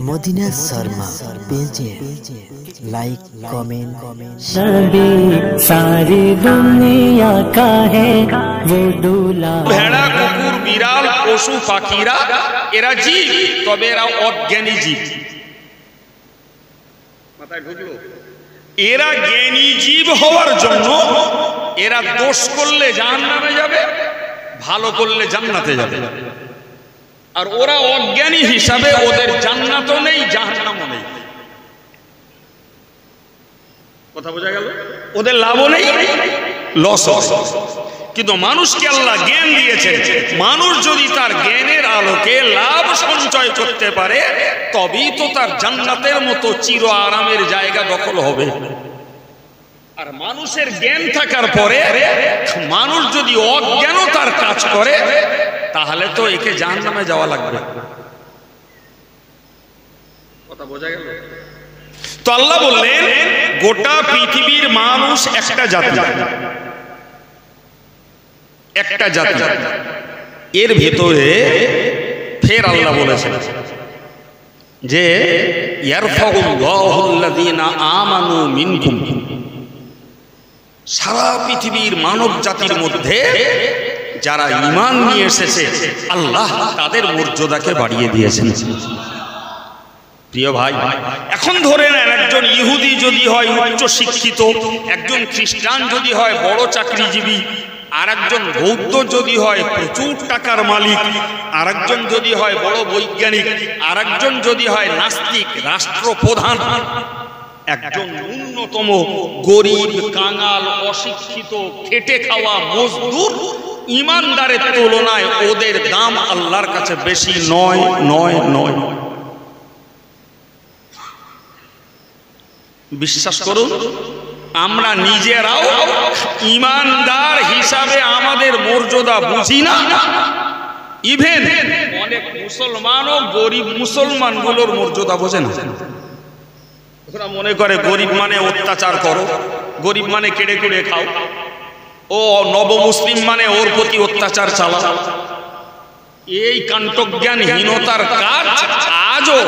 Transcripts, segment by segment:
Medina Sharma পেজে like comment. नबी सारी दुनिया का है वो दूल्हा। ভেড়া, কুকুর, বিড়াল, পশু পাখিরা এরা জীব, তবে এরা অজ্ঞানী জীব। মাথায় ঢুকলো? এরা জ্ঞানী জীব হওয়ার জন্য এরা দোষ করলে জাহান্নামে যাবে, ভালো করলে জান্নাতে যাবে। আর ওরা অজ্ঞানী হিসাবে ওদের জান্নাতও নেই, জাহান্নামও নেই। কথা বোঝা গেল? ওদের লাভও নেই, লস। কিন্তু মানুষকে আল্লাহ জ্ঞান দিয়েছে, মানুষ যদি তার জ্ঞানের আলোকে লাভ সঞ্চয় করতে পারে তবেই তো তার জান্নাতের মতো চির আরামের জায়গা দখল হবে। আর মানুষের জ্ঞান থাকার পরে মানুষ যদি অজ্ঞানতার কাজ করে তাহলে তো একে জাহান্নামে যাওয়া লাগবে। কথা বোঝা গেল? তো আল্লাহ বললেন গোটা পৃথিবীর মানুষ একটা জাতি, একটা জাতি। এর ভেতরে ফের আল্লাহ বলেছেন যে ইয়ারফাউল্লাহুল্লাযীনা আমানু মিনকুম, সারা পৃথিবীর মানব জাতির মধ্যে যারা ঈমান নিয়ে এসেছে আল্লাহ তাদের মর্যাদাকে বাড়িয়ে দিয়েছেন। প্রিয় ভাই, এখন ধরে নেন একজন ইহুদি যদি হয় উচ্চ শিক্ষিত, একজন খ্রিস্টান যদি হয় বড় চাকরিজীবী, আর একজন বৌদ্ধ যদি হয় প্রচুর টাকার মালিক, আর একজন যদি হয় বড় বৈজ্ঞানিক, আর একজন যদি হয় নাস্তিক রাষ্ট্রপ্রধান, একজন ন্যূনতম গরিব কাঙাল অশিক্ষিত খেটে খাওয়া মজদুর, ইমানদারের তুলনায় ওদের দাম আল্লাহর কাছে বেশি নয়, নয়, নয়। বিশ্বাস করুন, আমরা নিজেরাও ইমানদার হিসাবে আমাদের মর্যাদা বুঝি না। ইভেন অনেক মুসলমানও গরিব মুসলমানগুলোর মর্যাদা বোঝে না। ওরা মনে করে গরিব মানে অত্যাচার করো, গরিব মানে কেড়ে কেড়ে খাও, ও নব মুসলিম মানে ওর প্রতি অত্যাচার চালাও। এই কাণ্ঠজ্ঞানহীনতার কাজ আজও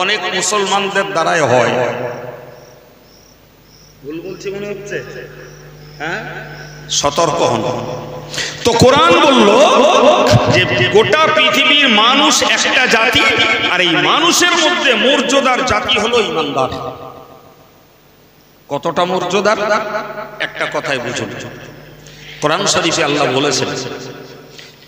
অনেক মুসলমানদের দ্বারাই হয়। ভুল বলছি মনে হচ্ছে? হ্যাঁ, সতর্ক হন। তো কোরআন বলল যে গোটা পৃথিবীর মানুষ একটা জাতি, আর এই মানুষের মধ্যে মর্যাদার জাতি হলো ঈমানদার। কতটা মর্যাদার? একটা কথাই বুঝুন। কোরআন শরীফে আল্লাহ বলেছেন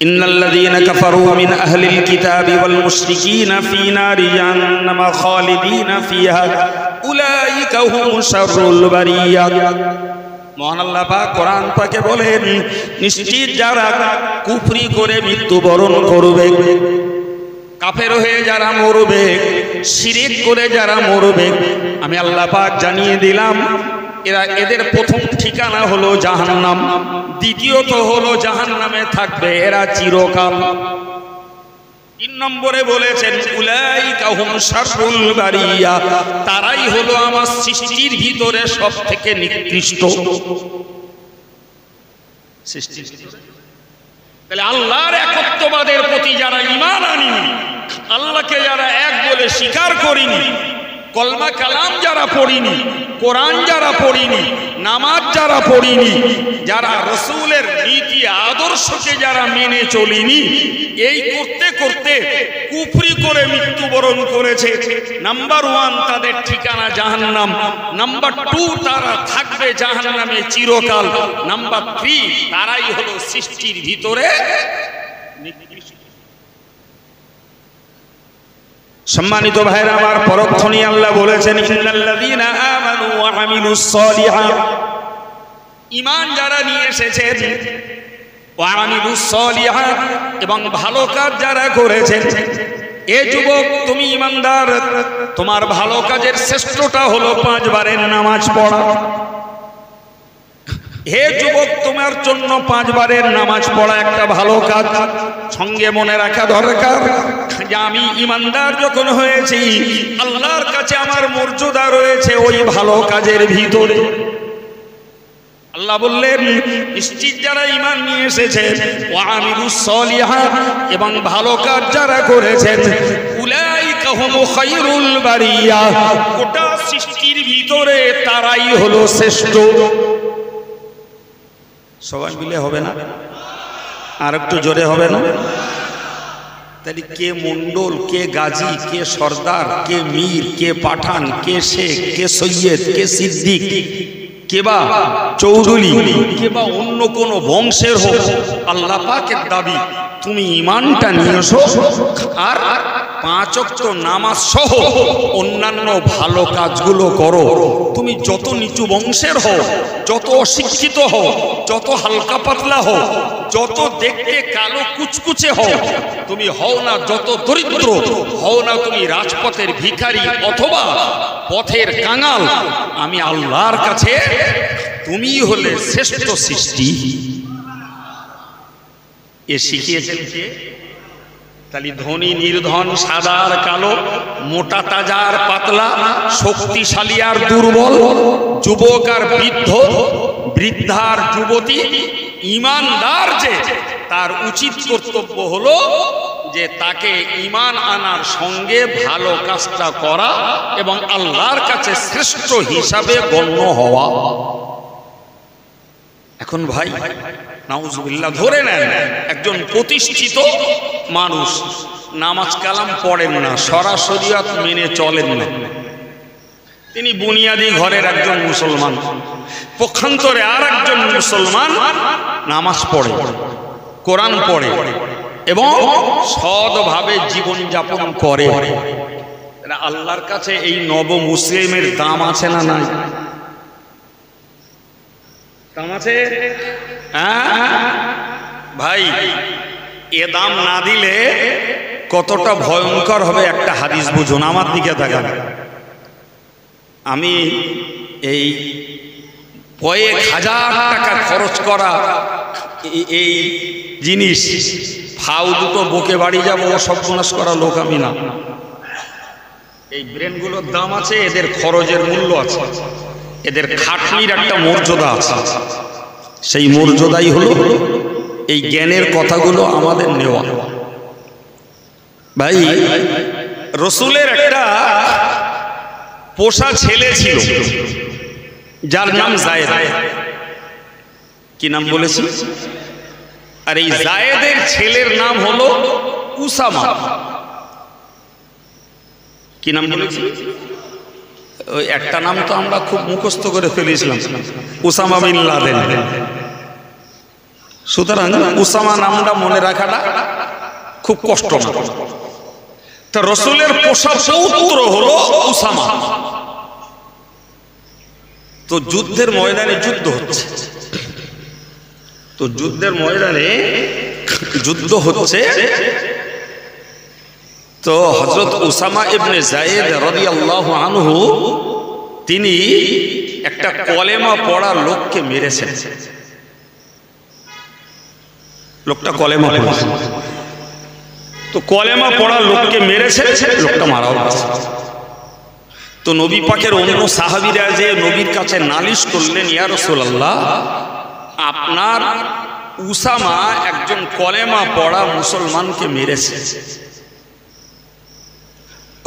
ইন্নাল্লাযীনা কাফারু মিন আহলিল কিতাবি ওয়াল মুশরিকিনা ফী নারি জাহান্নাম খালিদিনা ফিহা উলাইকা হুমুশ শাররুল বারিয়া। মহান আল্লাহ পাক কোরআন পাকে বলেন, নিশ্চিত যারা কুফরি করে মৃত্যুবরণ করবে, কাফের হয়ে যারা মরবে, শিরিক করে যারা মরবে, আমি আল্লাহ পাক জানিয়ে দিলাম এদের প্রথম ঠিকানা হলো জাহান্নাম, দ্বিতীয়ত হলো জাহান্নামে থাকবে এরা চিরকাল। ৩ নম্বরে বলেছেন উলাইকা হুম শাররুল বারিয়া, তারাই হলো আমার সৃষ্টির ভিতরে সব থেকে নিকৃষ্ট সৃষ্টি। তাহলে আল্লাহর একত্ববাদের প্রতি যারা ঈমান আনিনি, আল্লাহকে যারা এক বলে স্বীকার করিনি, কলমা কালাম যারা পড়িনি, কোরআন যারা পড়িনি, নামাজ যারা পড়িনি, যারা রাসূলের নীতি আদর্শকে যারা মেনে চলিনি, এই করতে করতে কুফরি করে মৃত্যুবরণ করেছে, নাম্বার 1 তাদের ঠিকানা জাহান্নাম, নাম্বার 2 তারা থাকবে জাহান্নামে চিরকাল, নাম্বার 3 তারাই হলো সৃষ্টির ভিতরে নিকৃষ্ট। সম্মানিত ভাইরা আমার, পরক্ষণে আল্লাহ বলেছেন ইন্নাল্লাযীনা আমানু ওয়া আমিলুস সলিহাত, ঈমান যারা নিয়ে এসেছেন, ওয়া আমিলুস সলিহাত এবং ভালো কাজ যারা করেছেন। এ যুবক, তুমি ঈমানদার, তোমার ভালো কাজের শ্রেষ্ঠটা হলো 5 বারের নামাজ পড়া। হে যুবক, তোমার জন্য 5 বারের নামাজ পড়া একটা ভালো কাজ। সঙ্গে মনে রাখা দরকার যে আমি ঈমানদার যখন হয়েছি, আল্লাহর কাছে আমার মর্যাদা রয়েছে ওই ভালো কাজের ভিতরে। আল্লাহ বললেন নিশ্চিত যারা ঈমান নিয়ে এসেছে ওয়া আমিলুস সলিহাত এবং ভালো কাজ যারা করেছেন, উলাইকা ফাহুম খায়রুল বারিয়া, গোটা সৃষ্টির ভিতরে তারাই হলো শ্রেষ্ঠ। সবাই মিলে হবে না? আর একটু জোরে হবে না? তাহলে কে মন্ডল, কে গাজী, কে সর্দার, কে মীর, কে পাঠান, কে শেখ, কে সৈয়দ, কে সিদ্দিক, কে বা চৌধুরী, কে বা অন্য কোন বংশের হোক, আল্লাহ পাকের দাবি তুমি ঈমানটা নিয়ে এসো আর 5 ওয়াক্ত নামাজ সহ অন্যান্য ভালো কাজগুলো করো। তুমি যত নিচু বংশের হও, যত অশিক্ষিত হও, যত হালকা পাতলা হও, যত দেখতে কালো কুচকুচে হও, তুমি হও না যত দরিদ্র হও না, তুমি রাজপথের ভিখারি অথবা পথের কাঙাল, আমি আল্লাহর কাছে তুমি হলে শ্রেষ্ঠ সৃষ্টি। এ শিখিয়েছেন কে? তাহলে ধনী নির্ধন, সাদা আর কালো, মোটা তাজা আর পাতলা, শক্তিশালী আর দুর্বল, যুবক আর বৃদ্ধ, বৃদ্ধা আর যুবতী, ঈমানদার যে তার উচিত কর্তব্য হলো যে তাকে ঈমান আনার সঙ্গে ভালো কাজটা করা এবং আল্লাহর কাছে শ্রেষ্ঠ হিসাবে গণ্য হওয়া। এখন ভাই নাউজুবিল্লাহ ধরে নেন একজন প্রতিষ্ঠিত মানুষ নামাজ কালাম পড়েন না, শরিয়ত মেনে চলেন না, তিনি বুনিয়াদি ঘরের একজন মুসলমান, পক্ষান্তরে আর একজন মুসলমান নামাজ পড়ে, কোরআন পড়ে এবং সৎভাবে জীবনযাপন করে, আল্লাহর কাছে এই নব মুসলিমের দাম আছে না নাই? দাম আছে? ভাই এ দাম না দিলে কতটা ভয়ঙ্কর হবে একটা হাদিস বুঝুন, আমার দিকে তাকান। আমি এই কয়েক হাজার টাকা খরচ করা এই জিনিস ফাউ দুটো বকে বাড়ি যাবো সর্বনাশ করা লোক আমি না। এই ব্রেনগুলোর দাম আছে, এদের খরচের মূল্য আছে, এদের খাটনির একটা মর্যাদা আছে। সেই মর্যাদাই হলো এই জ্ঞানের কথাগুলো আমাদের নেওয়া। ভাই রসুলের একটা পোষা ছেলে ছিল যার নাম জায়েদ। কি নাম বলেছি? আর এই জায়েদের ছেলের নাম হলো উসামা। কি নাম বলেছি? ওই একটা নাম তো আমরা খুব মুখস্থ করে ফেলেছিলাম, উসামা বিন লাদেন। সুতরাং উসামা নামটা মনে রাখাটা খুব কষ্ট না। তা রসুলের পোষা পৌত্র হলো উসামা। তো যুদ্ধের ময়দানে যুদ্ধ হচ্ছে, তো যুদ্ধের ময়দানে যুদ্ধ হচ্ছে, তো হযরত উসামা ইবনে যায়েদ রাদিয়াল্লাহু আনহু তিনি একটা কলেমা পড়া লোককে মেরেছেন। লোকটা কলেমা পড়েছে, তো কলেমা পড়া লোককে মেরেছে, লোকটা মারাও গেছে। তো নবী পাকের অন্য সাহাবীরা যে নবীর কাছে নালিশ করলেন, ইয়া রাসূলুল্লাহ আপনার উসামা একজন কলেমা পড়া মুসলমানকে মেরেছে।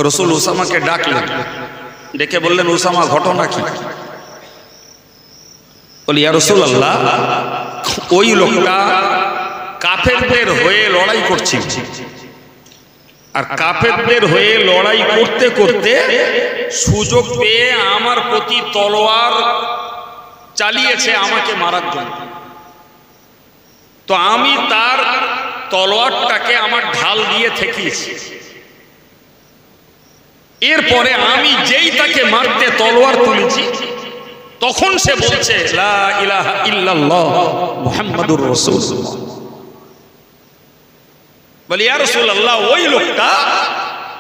রসুল উসামাকে ডাকলেন, ডেকে বললেন উসামা ঘটনা কি? বলি ইয়া রাসূলুল্লাহ ওই লোকটা কাফেরদের হয়ে লড়াই করছে, আর কাফেরদের হয়ে লড়াই করতে করতে সুযোগ পেয়ে আমার প্রতি তলোয়ার চালিয়েছে আমাকে মারার জন্য। তো আমি তার তলোয়ারটাকে আমার ঢাল দিয়ে ঠেকিয়েছি। এরপরে আমি যেই তাকে মারতে তলোয়ার তুলেছি তখন সে বলছে লা ইলাহা ইল্লাল্লাহ মুহাম্মাদুর রাসূলুল্লাহ। বলি ইয়া রাসূলুল্লাহ ওই লোকটা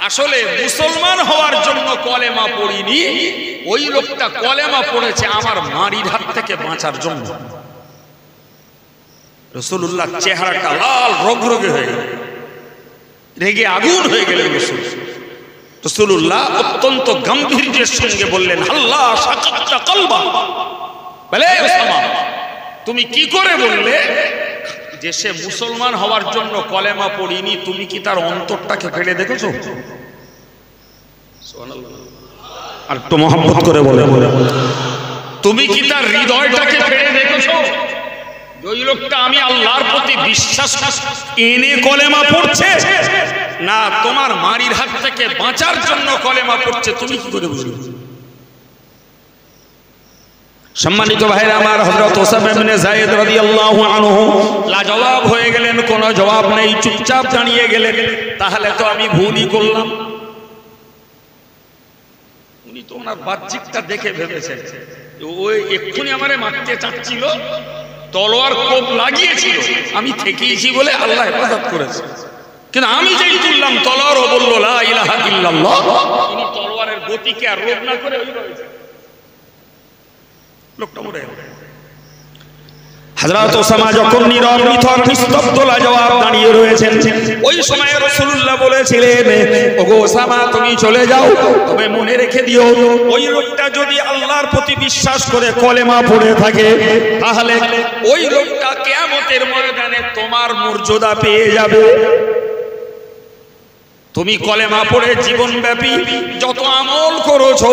আসলে মুসলমান হওয়ার জন্য কলেমা পড়িনি, ওই লোকটা কলেমা পড়েছে আমার মারির হাত থেকে বাঁচার জন্য। রাসূলুল্লাহ চেহারাটা লাল রগরগে হয়ে গেল, রেগে আগুন হয়ে গেলেন রাসূল। রাসূলুল্লাহ অত্যন্ত গাম্ভীর্যের সঙ্গে বললেন আল্লাহ শাকাত্তা কলবা। বলে উসামা তুমি কি করে বললে যে সে মুসলমান হওয়ার জন্য কলেমা পড়িনি? তুমি কি তার অন্তরটাকে ফেলে দেখেছো? আর একটু মহব্বত করে বলে, তুমি কি তার হৃদয়টাকে ফেড়ে দেখেছো? ওই লোকটা আমি আল্লাহর প্রতি বিশ্বাস এনে কলেমা পড়ছে, না তোমার মারির হাত থেকে বাঁচার জন্য কলেমা পড়ছে, তুমি কি করে বুঝবে? সম্মানিত ভাইরা আমার, হযরত ওসামা ইবনে যায়েদ রাদিয়াল্লাহু আনহু লাজবাব হয়ে গেলেন, কোনো জবাব নেই, চুপচাপ দাঁড়িয়ে গেলেন। তাহলে তো আমি ভুলই করলাম। উনি তো ওনার বাহ্যিকটা দেখে ভেবেছেন ওই এক্ষুনি আমারে মারতে চাচ্ছিল, তলোয়ার কোপ লাগিয়েছিল, আমি থেকেইছি বলে আল্লাহ হেফাজত করেছে। কিন্তু আমি যেই তুললাম তলোয়ার, ও বলল লা ইলাহা ইল্লাল্লাহ, তিনি তলোয়ারের গতিকে আর রোধ না করে ওইভাবে লোকটা মরে গেল। হযরত ওসামা যখন নীরব নিথর নিস্তব্ধ লাজবাব দাঁড়িয়ে রয়েছেন, ওই সময় রাসূলুল্লাহ বলেছিলেন, ওগো ওসামা তুমি চলে যাও, তবে মনে রেখে দিও ওই লোকটা যদি আল্লাহর প্রতি বিশ্বাস করে কলেমা পড়ে থাকে, তাহলে ওই লোকটা কিয়ামতের ময়দানে তোমার মর্যাদা পেয়ে যাবে। তুমি কলেমা পড়ে জীবনব্যাপী যত আমল করেছো,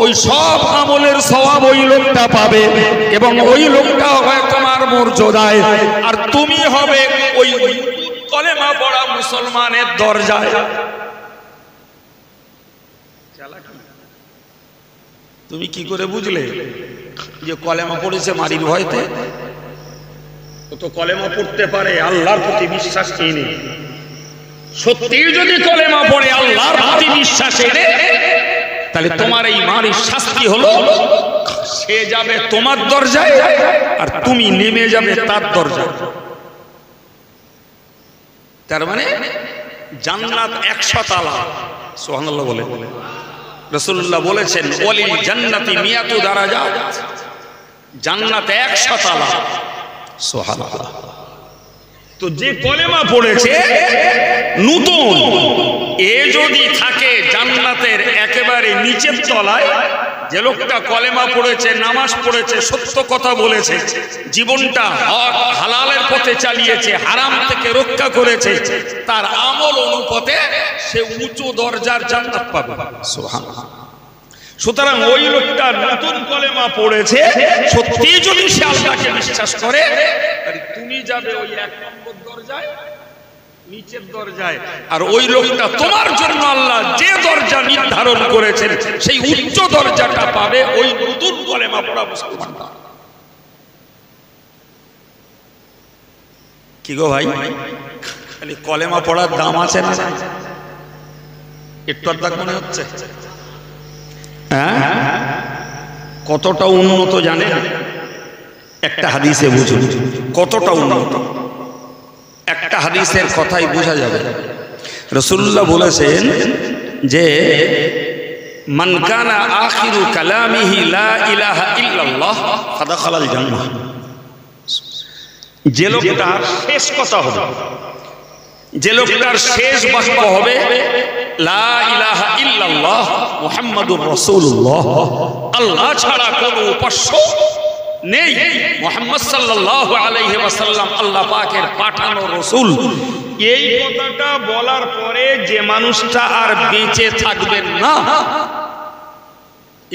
ওই সব আমলের সওয়াব ওই লোকটা পাবে, এবং ওই লোকটা হবে তোমার মর্যাদায়, আর তুমি হবে ওই কলেমা পড়া মুসলমানের দরজায়। তুমি কি করে বুঝলে যে কলেমা পড়েছে মারির ভয়তে? ও তো কলেমা পড়তে পারে আল্লাহর প্রতি বিশ্বাস এনে। সত্যি যদি কলেমা পড়ে আল্লাহর প্রতি বিশ্বাস এনে, তাহলে তোমার এই মারির শাস্তি হলো সে যাবে তোমার দরজায়, আর তুমি নেমে যাবে তার দরজায়। তার মানে জান্নাত 100 তালা। সুবহানাল্লাহ বলে। রাসূলুল্লাহ বলেছেন, ওয়ালিল জান্নাতি মিয়াতু দারাজাত, জান্নাত 100 তালা। সুবহানাল্লাহ। তো যে কলেমা পড়েছে নতুন, এ যদি থাকে জান্নাতের একেবারে নিচের তলায়, যে লোকটা কলেমা পড়েছে, নামাজ পড়েছে, সত্য কথা বলেছে, জীবনটা হক হালালের পথে চালিয়েছে, হারাম থেকে রক্ষা করেছে, তার আমল অনুপাতে সে উঁচু দরজার জান্নাত পাবে। সুবহানাল্লাহ। সুতরাং ওই লোকটা নতুন কলেমা পড়েছে, সত্যি যদি সে আল্লাহকে বিশ্বাস করে, তুমি যাবে ওই 1 নম্বর দরজায়, নিচের দরজায়, আর ওই লোকটা তোমার জন্য আল্লাহ যে দরজা নির্ধারণ করেছেন সেই উচ্চ দরজাটা পাবে ওই নতুন কলেমা পড়া মুসলমানরা। কি গো ভাই, খালি কলেমা পড়ার দাম আছে না? একটু আধা মনে হচ্ছে? হ্যাঁ, কতটা উন্নত জানেন? একটা হাদিসে বুঝুন কতটা উন্নত। একটা হাদিসের কথাই বোঝা যাবে। রাসূলুল্লাহ বলেছেন যে মান কানা আখিরু কালামিহি লা ইলাহা ইল্লাল্লাহ ফাদাখালাল জান্নাহ। যে লোকটার শেষ কথা হবে, যে লোকটার শেষ বাক্য হবে লা ইলাহা ইল্লাল্লাহ মুহাম্মাদুর রাসূলুল্লাহ, আল্লাহ ছাড়া কোনো উপাস্য নেই, মুহাম্মদ সাল্লাল্লাহু আলাইহি ওয়াসাল্লাম আল্লাহ পাকের পাঠানো রাসূল, এই কথাটা বলার পরে যে মানুষটা আর বেঁচে থাকবেন না,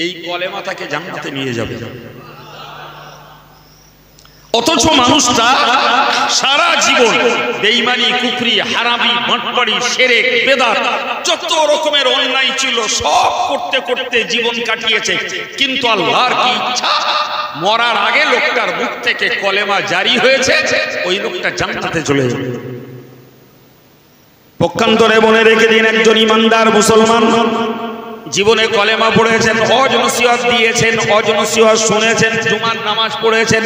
এই কলেমা তাকে জান্নাতে নিয়ে যাবে। অথচ মানুষটা সারা জীবন বেঈমানি, কুফরি, হারামি, বাটপাড়ি, শিরক, বেদাত, যত রকমের অন্যায় ছিল সব করতে করতে জীবন কাটিয়েছে, কিন্তু আল্লাহর কি ইচ্ছা, মরার আগে লোকটার মুখ থেকে কলেমা জারি হয়েছে, ওই লোকটা জান্নাতে চলে যাবে। পক্ষান্তরে মনে রেখে দিন, একজন ইমানদার মুসলমান জীবনে কলেমা পড়েছেন, হজ নসিহত দিয়েছেন, হজ নসিহত শুনেছেন, জুমার নামাজ পড়েছেন,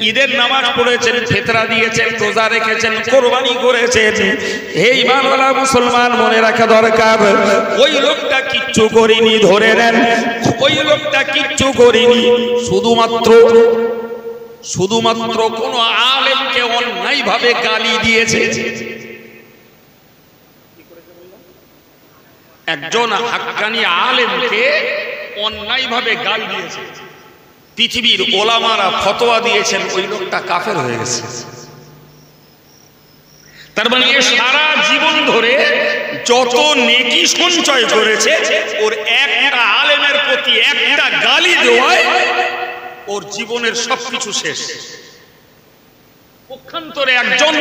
ঈদের নামাজ পড়েছেন, ফিতরা দিয়েছেন, রোজা রেখেছেন, কোরবানি করেছেন, হে ঈমানওয়ালা মুসলমান মনে রাখা দরকার, ওই লোকটা কিচ্ছু করেনি, ধরে নেন ওই লোকটা কিচ্ছু করেনি, শুধুমাত্র কোন আলেমকে অন্যায়ভাবে গালি দিয়েছে। একজন হাক্কানি আলেমকে অন্যায়ভাবে গালি দিয়েছে, পৃথিবীর ওলামারা ফতোয়া দিয়েছেন, ওই লোকটা কাফের হয়ে গেছে। তার মানে সারা জীবন ধরে যত নেকি সঞ্চয় করেছে ওর একটা আলেমের প্রতি একটা গালি দেওয়ায় ওর জীবনের সবকিছু শেষ। পক্ষান্তরে একজন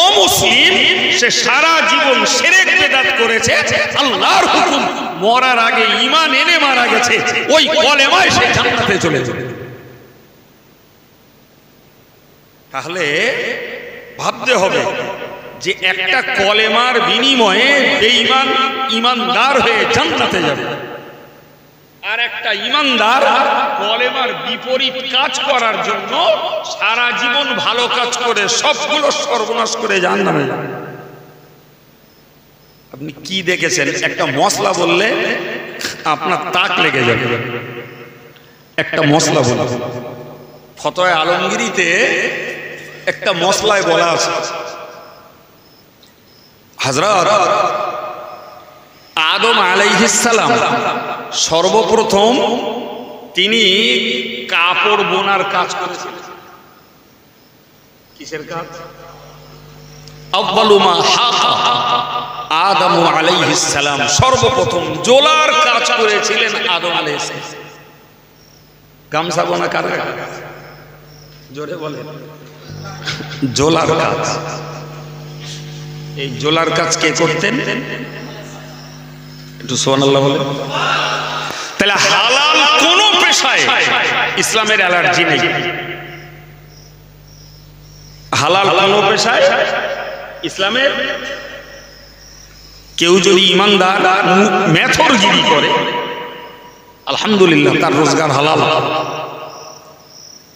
অমুসলিম সে সারা জীবন শিরক বিদআত করেছে, আল্লাহর হুকুম মরার আগে ঈমান এনে মারা গেছে, ওই কলেমায় সে জান্নাতে চলে যাবে। তাহলে ভাবতে হবে যে একটা কলেমার বিনিময়ে বেঈমান ঈমানদার হয়ে জান্নাতে যাবে, আর একটা ঈমানদার কলেমার বিপরীত কাজ করার জন্য সারা জীবন ভালো কাজ করে সবগুলো সর্বনাশ করে জাহান্নামে যাবে। আপনি কি দেখেছেন? একটা মশলা বললে আপনার তাক লেগে যাবে। একটা মশলা বললে ফতোয়া আলমগীরিতে একটা মশলায় বলা আছে, হযরত আদম আলাইহিস সালাম সর্বপ্রথম তিনি কাপড় বোনার কাজ করেছিলেন। কিসের কাজ? আউয়ালু মা হাকা আদম আলাইহিস সালাম সর্বপ্রথম জোলার কাজ করেছিলেন আদম আলাইহিস সালাম। গামছা বোনা কার কাজ? জোরে বলেন। জোলার কাজ। এই জোলার কাজ কে করতেন? একটু সুবহানাল্লাহ বলেন। তাহলে হালাল কোন পেশায় ইসলামের অ্যালার্জি নেই। হালাল কোন পেশায় ইসলামের, কেউ যদি ইমানদার মেথরগিরি করে আলহামদুলিল্লাহ তার রোজগার হালাল।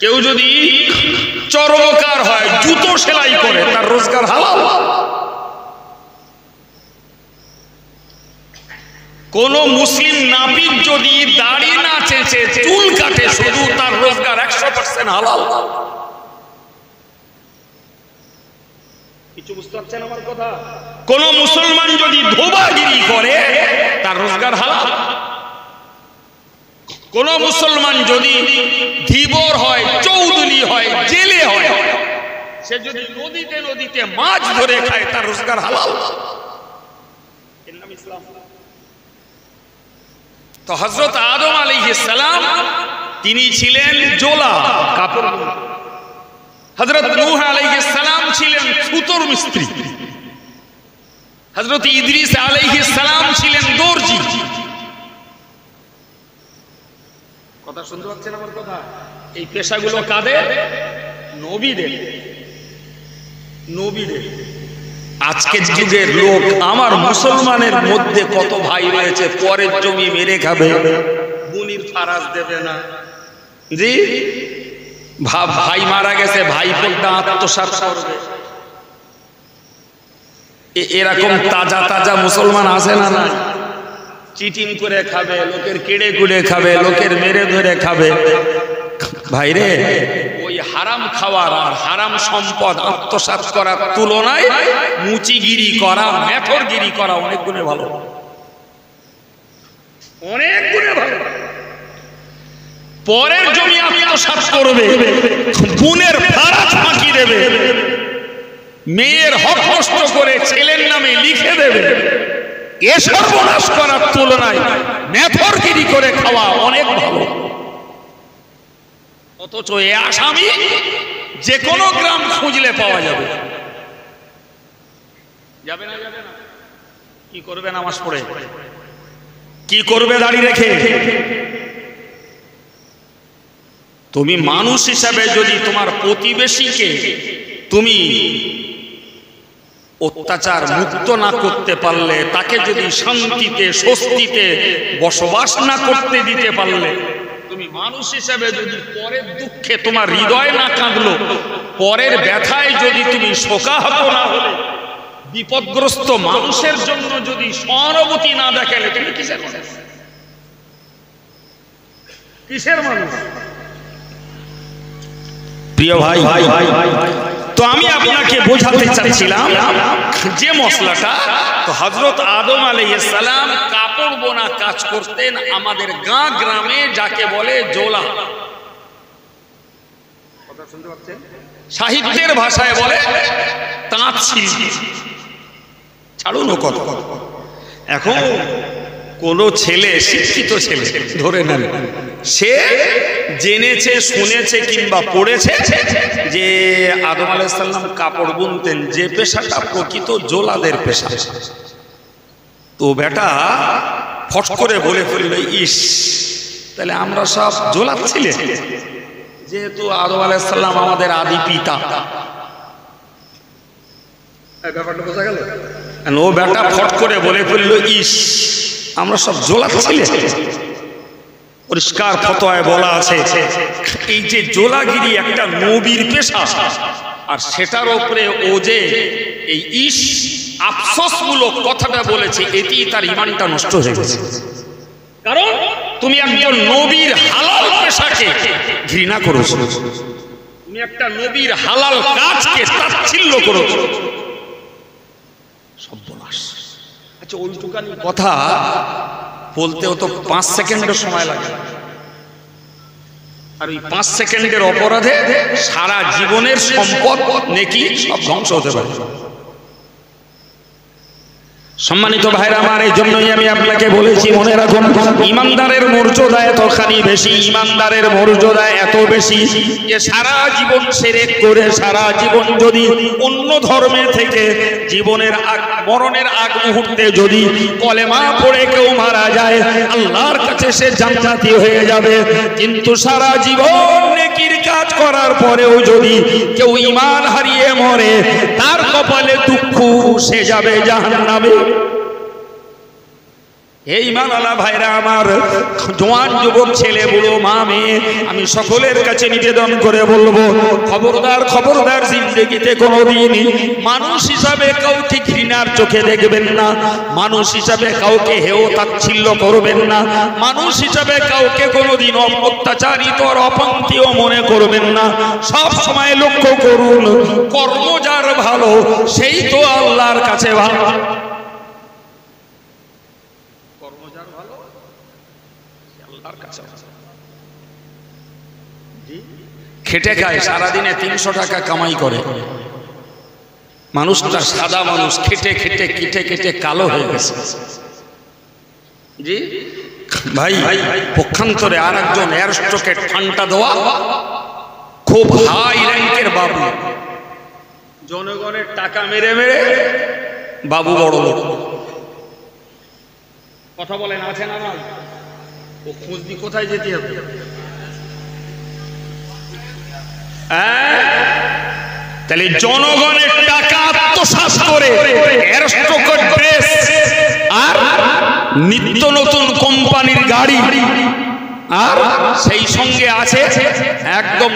কেউ যদি চর্মকার হয়, জুতো সেলাই করে, তার রোজগার হালাল। কোন মুসলিম নাপিত যদি দাড়ি না চেঁচে চুল কাটে শুধু, তার রোজগার 100% হালাল। কিছু বুঝতে পারছেন আমার কথা? কোন মুসলমান যদি ধোবাগিরি করে তার রোজগার হালাল। কোন মুসলমান যদি ধীবর হয়, চৌধুরী হয়, জেলে হয়, সে যদি নদীতে নদীতে মাছ ধরে খায় তার রোজগার হালাল। এর নাম ইসলাম। তো হযরত আদম আলাইহিস সালাম তিনি ছিলেন জোলা, কাপড় বোনা। হযরত নূহ আলাইহিস সালাম ছিলেন সুতোর মিস্ত্রি। হযরত ইদ্রিস আলাইহিস সালাম ছিলেন দর্জি। কথা শুনতে পাচ্ছেন আমার কথা? এই পেশাগুলো কাদের? নবীদের। নবীদের। আজকের যুগের লোক, আমার মুসলমানের মধ্যে কত ভাই রয়েছে পরের জমি মেরে খাবে, মুনির ফারাজ দেবে না। জি, ভাই মারা গেছে, ভাই পোতা আত্মসাৎ করবে। এরকম তাজা তাজা মুসলমান আছে না? না, চিটিং করে খাবে, লোকের কেড়ে কুড়ে খাবে, লোকের মেরে ধরে খাবে। ভাইরে, ওই হারাম খাওয়ার আর হারাম সম্পদ আত্মসাৎ করার তুলনায় মুচিগিরি করা, মেথরগিরি করা অনেক গুণে ভালো, অনেক গুণে ভালো। পরের জমি আত্মসাৎ করবে, বোনের ফারাজ ফাঁকি দেবে, মেয়ের হক নষ্ট করে ছেলের নামে লিখে দেবে, এ সর্বনাশ করার তুলনায় মেথরগিরি করে খাওয়া অনেক ভালো। অথচ এ আসামি যে কোনো গ্রাম খুঁজলে পাওয়া যাবে। যাবে না? যাবে না? কি করবে নামাজ পড়ে? কি করবে দাড়ি রেখে? তুমি মানুষ হিসাবে যদি তোমার প্রতিবেশীকে তুমি অত্যাচার মুক্ত না করতে পারলে, তাকে যদি শান্তিতে স্বস্তিতে বসবাস না করতে দিতে পারলে, তুমি মানুষ হিসাবে যদি পরের দুঃখে তোমার হৃদয় না কাঁদলো, পরের ব্যথায় যদি তুমি শোকাহত না হলে, বিপদগ্রস্ত মানুষের জন্য যদি সহানুভূতি না দেখালে, তুমি কিসের মানুষ? কিসের মানুষ? প্রিয় ভাই, তো আমি আপনাকে বোঝাতে চাচ্ছিলাম যে মশলাটা, তো হযরত আদম আলাইহিস সালাম কাপড় বোনা কাজ করতেন আমাদের গ্রামে, যাকে বলে জোলা। কথা শুনতে পাচ্ছেন? সাহিত্যের ভাষায় বলে তাঁত শিল্পী। ছাড়ুন কথা। এখন কোনো ছেলে, শিক্ষিত ছেলে ধরে নেন, সে জেনেছে, শুনেছে কিংবা পড়েছে যে আদম আলাইহিস সালাম কাপড় বুনতেন, যে পেশাটা প্রকৃত জোলাদের পেশা। তো বেটা ফট করে বলে ফেলল, ইস, তাহলে আমরা সব জোলাদ ছিলে, যেহেতু আদম আলাইহিস সালাম আমাদের আদি পিতা। ব্যাপারটা বোঝা গেল? ও বেটা ফট করে বলে ফেলল, ইস, আমরা সব জোলাদ ছিলে। পরিষ্কার ফতোয়ায় বলা আছে, এই যে জোলাগিরি একটা নবীর পেশা, আর সেটার উপরে ও যে এই ইস আফসোসমূলক কথাটা বলেছে, এতেই তার ঈমানটা নষ্ট হয়ে গেছে। কারণ তুমি একজন নবীর হালাল পেশাকে ঘৃণা করেছো, তুমি একটা নবীর হালাল কাজকে তাচ্ছিল্য করেছো। সর্বনাশ। আচ্ছা, ওইটুকানি কথা বলতেও তো 5 সেকেন্ডের সময় লাগে, আর ওই 5 সেকেন্ডের অপরাধে সারা জীবনের সম্পদ নেকি সব ধ্বংস হতে পারে। সম্মানিত ভাইরা আমার, এই জন্যই আমি আপনাকে বলেছি, মনে রাখুন, ইমানদারের মর্যাদা এতখানি বেশি, ইমানদারের মর্যাদা এত বেশি যে সারা জীবন শিরক করে, সারা জীবন যদি অন্য ধর্মে থেকে জীবনের মরণের আগ মুহূর্তে যদি কলেমা পড়ে কেউ মারা যায়, আল্লাহর কাছে সে জান্নাতি হয়ে যাবে। কিন্তু সারা জীবন নেকির কাজ করার পরেও যদি কেউ ঈমান হারিয়ে মরে, তার কপালে দুঃখ, সে যাবে জাহান্নামে। এই ঈমানওয়ালা ভাইরা আমার, জওয়ান যুবক, ছেলে, বুড়ো, মা, মেয়ে, আমি সকলের কাছে নিবেদন করে বলবো, খবরদার, খবরদার, জিন্দেগিতে কোনোদিন মানুষ হিসাবে কাউকে ঘৃণার চোখে দেখবেন না, মানুষ হিসাবে কাউকে হেয় তাচ্ছিল্য করবেন না, মানুষ হিসাবে কাউকে কোনোদিন অত্যাচারিত আর অপন্থীয় মনে করবেন না। সব সময় লক্ষ্য করুন, কর্ম যার ভালো সেই তো আল্লাহর কাছে ভালো। খেটে খায়, সারাদিনে 300 টাকা কামাই করে, মানুষটা সাদা মানুষ, খেটে খেটে কেটে কেটে কালো হয়ে গেছে। জি ভাই, পক্ষান্তরে আর একজন এয়ারস্ট্রোকে ঠান্ডা দেওয়া খুব হাই র্যাঙ্কের বাবু, জনগণের টাকা মেরে মেরে বাবু বড় লোক। কথা বলেন, আছে না? ও খুঁজবি কোথায় যেতে হবে? তাহলে জনগণের টাকা আত্মসাৎ করে এয়ারস্ট্রোকের ড্রেস আর নিত্য নতুন কোম্পানির গাড়ি, আর সেই সঙ্গে আছে একদম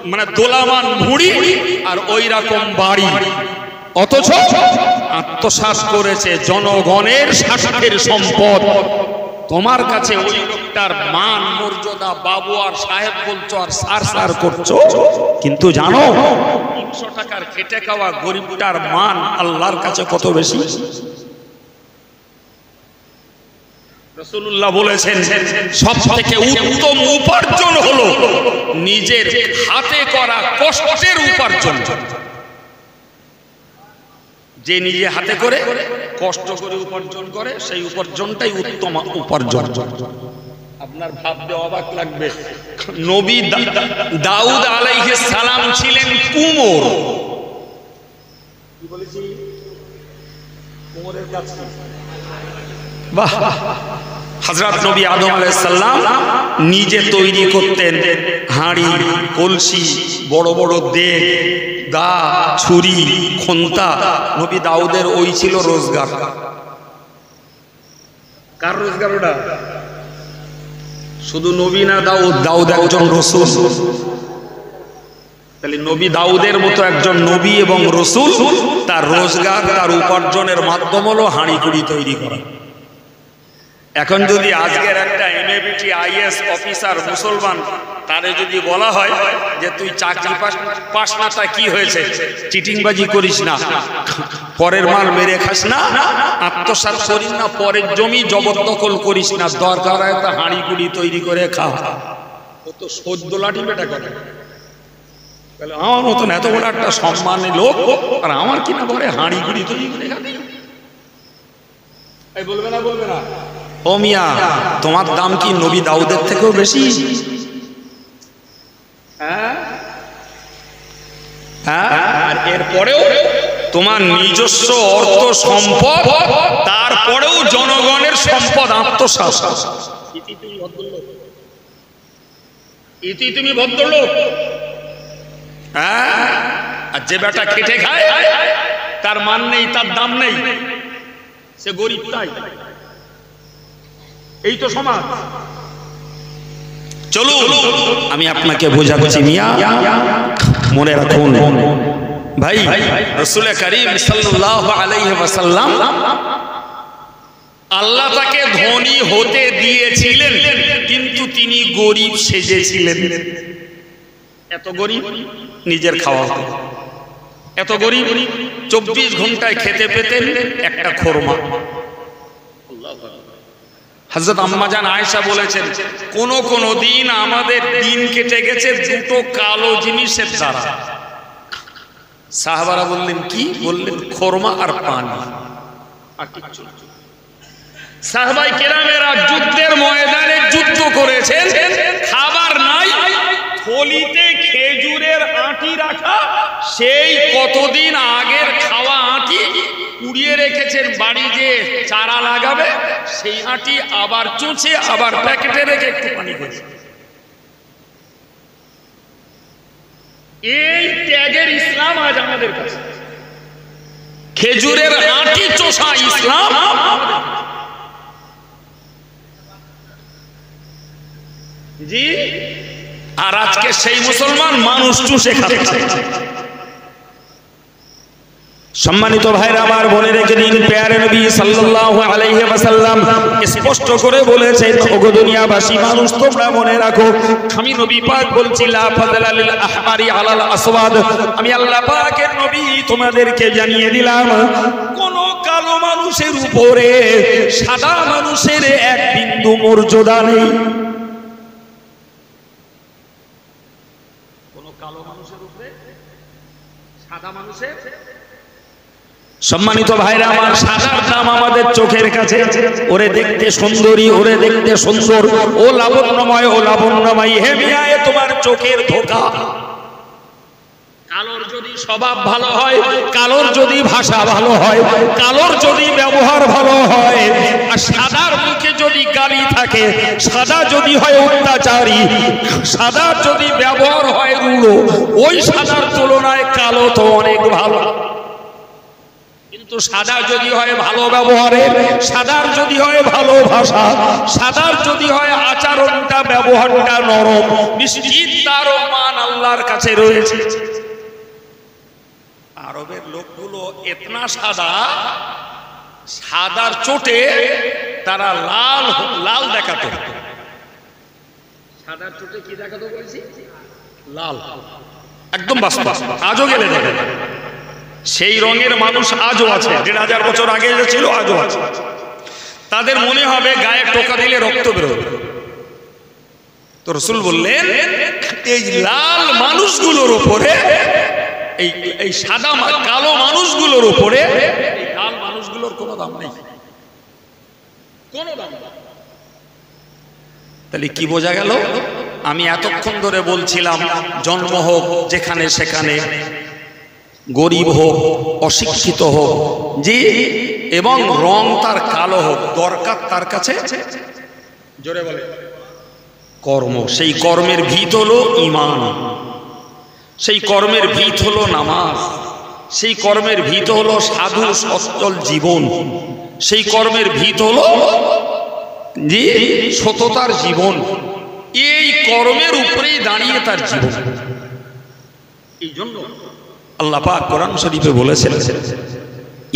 মানে দোলামান ভুঁড়ি আর ওই রকম বাড়ি, অথচ আত্মসাৎ করেছে জনগণের স্বার্থের সম্পদ। তোমার কাছে ওই লোকটার মান মর্যাদা বাবু আর সাহেব বলছো আর সার সার করছো, কিন্তু জানো 300 টাকার খেটে খাওয়া গরিবটার মান আল্লাহর কাছে কত বেশি। রাসূলুল্লাহ বলেছেন, সবথেকে উত্তম উপার্জন হলো নিজের হাতে করা কষ্টের উপার্জন। যে নিজে হাতে করে কষ্ট করে উপার্জন করে, সেই উপার্জনটাই উত্তম উপার্জন। আপনার ভাবতে অবাক লাগবে, নবী দাউদ আলাইহিস সালাম ছিলেন কুমোর। কি বলেছি? কুমোরের কাজ। বাহ! হযরত নবী আদম আলাইহিস সালাম নিজে তৈরি করতেন হাঁড়ি, কলসি, বড় বড় দেগ, দা, ছুরি, খন্তা। নবী দাউদের ওই ছিল রোজগার। কার রোজগার ওটা? শুধু নবী না, দাউদ একজন রাসূল। তাহলে নবী দাউদের মতো একজন নবী এবং রাসূল, তার রোজগার, তার উপার্জনের মাধ্যম হলো হাঁড়ি কুড়ি তৈরি করা। এখন যদি আজকের একটা এমএবিটি আইএস অফিসার মুসলমান, তারে যদি বলা হয় যে তুই চাকরি পাস না, তা কি হয়েছে, চিটিংবাজি করিস না, পরের মাল মেরে খাস না, আত্মসাৎ করিস না, পরের জমি জবরদখল করিস না, দরকার হয় তা হাঁড়ি কুড়ি তৈরি করে খাও, ও তো সদ্য লাঠি বেটা করে। তাহলে আমার মতন এত বড় একটা সম্মানী লোক, আর আমার কিনা পরে হাঁড়ি কুড়ি তৈরি করে খাবে। এই বলবে না ও মিয়া, তোমার দাম কি নবী দাউদের থেকেও বেশি? আর এরপরেও তোমার নিজস্ব অর্থ সম্পদ, তারপরেও জনগণের সম্পদ আত্মসাৎ। ইতি তুমি ভদ্রলোক। আর যে বেটা খেটে খায় তার মান নেই, তার দাম নেই, সে গরিব। তাই এই তো সমাজ। চলো আমি আপনাকে বোঝাচ্ছি মিয়া, মনে রাখুন ভাই, রাসূল করিম সাল্লাল্লাহু আলাইহি ওয়াসাল্লাম আল্লাহ তাকে ধনী হতে দিয়েছিলেন, কিন্তু তিনি গরিব সেজেছিলেন। এত গরিব নিজের খাওয়া, এত গরিব 24 ঘন্টায় খেতে পেতেন একটা খোরমা। হযরত আম্মা জান আয়েশা বলেছেন, কোন দিন আমাদের দিন কেটে গেছে দুটো কালো জিনিসের দ্বারা। সাহাবারা বললেন কি? বললেন খোরমা আর পানি। আর কিছু না। সাহাবায়ে কেরামেরা যুদ্ধের ময়দানে যুদ্ধ করেছেন, খাবার নাই, থলিতে খেজুরের আঁটি রাখা, সেই কতদিন আগের খাওয়া আঁটি কুড়িয়ে রেখেছেন, বাড়ি যে চারা লাগাবে সেই আঁটি আবার চুঁচে আবার প্যাকেটে রেখে একটু পানি খেয়েছে। এই ত্যাগের ইসলাম আজ আমাদের কাছে। খেজুরের আঁটি চোষা ইসলাম। জি, আর আজকে সেই মুসলমান মানুষ চুষে খাচ্ছে। সম্মানিত ভাইরা আমার, বলে রেখে দিন, প্যারে নবী সাল্লাল্লাহু আলাইহি ওয়াসাল্লাম স্পষ্ট করে বলেছেন, ওগো দুনিয়াবাসী মানুষ তোমরা মনে রাখো, আমি নবী পাক বলছি, লা ফাদলা লিল আহমারি আলাল আসওয়াদ। আমি আল্লাহ পাকের নবী তোমাদেরকে জানিয়ে দিলাম, কোন কালো মানুষের উপরে সাদা মানুষের এক বিন্দু মর্যাদা নেই। কোন কালো মানুষের উপরে সাদা মানুষের। সম্মানিত ভাইরা আমার, সাদার দাম আমাদের চোখের কাছে। ওরে দেখতে সুন্দরী, ওরে দেখতে সুন্দর, ও লাবণ্যময়, ও লাবণ্যময়ী, হে মিয়া এ তোমার চোখের ধোঁকা। কালোর যদি স্বভাব ভালো হয়, কালোর যদি ভাষা ভালো হয়, কালোর যদি ব্যবহার ভালো হয়, আর সাদার মুখে যদি গালি থাকে, সাদা যদি হয় অত্যাচারী, সাদার যদি ব্যবহার হয় রূঢ়, ওই সাদার তুলনায় কালো তো অনেক ভালো। কিন্তু সাদা যদি হয় ভালো ব্যবহারের, সাদার যদি হয় ভালো ভাষা, সাদার যদি হয় আচরণটা ব্যবহারটা নরম, নিশ্চিত তারও মান আল্লাহর কাছে রয়েছে। আরবের লোকগুলো এতনা সাদা, সাদার চোটে তারা লাল লাল দেখাতো। সাদার চোটে কি দেখাতো বলছি? লাল, একদম বাস্তব, আজও গেলে দেখে। সেই রঙের মানুষ আজও আছে, ১,৫০০ বছর আগে যে ছিল আজও আছে। তাদের মনে হবে গায়ে টোকা দিলে রক্ত বেরোবে। তো রাসূল বললেন, এই লাল মানুষগুলোর উপরে, এই সাদা কালো মানুষগুলোর উপরে এই লাল মানুষগুলোর কোনো দাম নেই, কোনো দাম নেই। তাহলে কি বোঝা গেল? আমি এতক্ষণ ধরে বলছিলাম, জন্ম হোক যেখানে সেখানে, গরিব হোক, অশিক্ষিত হোক, জি, এবং রং তার কালো হোক, দরকার তার কাছে জোরে বলে কর্ম। সেই কর্মের ভিত হলো ঈমান, সেই কর্মের ভিত হলো নামাজ, সেই কর্মের ভিত হলো সাধু সচ্ছল জীবন, সেই কর্মের ভিত হলো জি সততার জীবন। এই কর্মের উপরেই দাঁড়িয়ে তার জীবন। এই জন্য আল্লাহ পাক কোরআন শরীফে বলেছেন,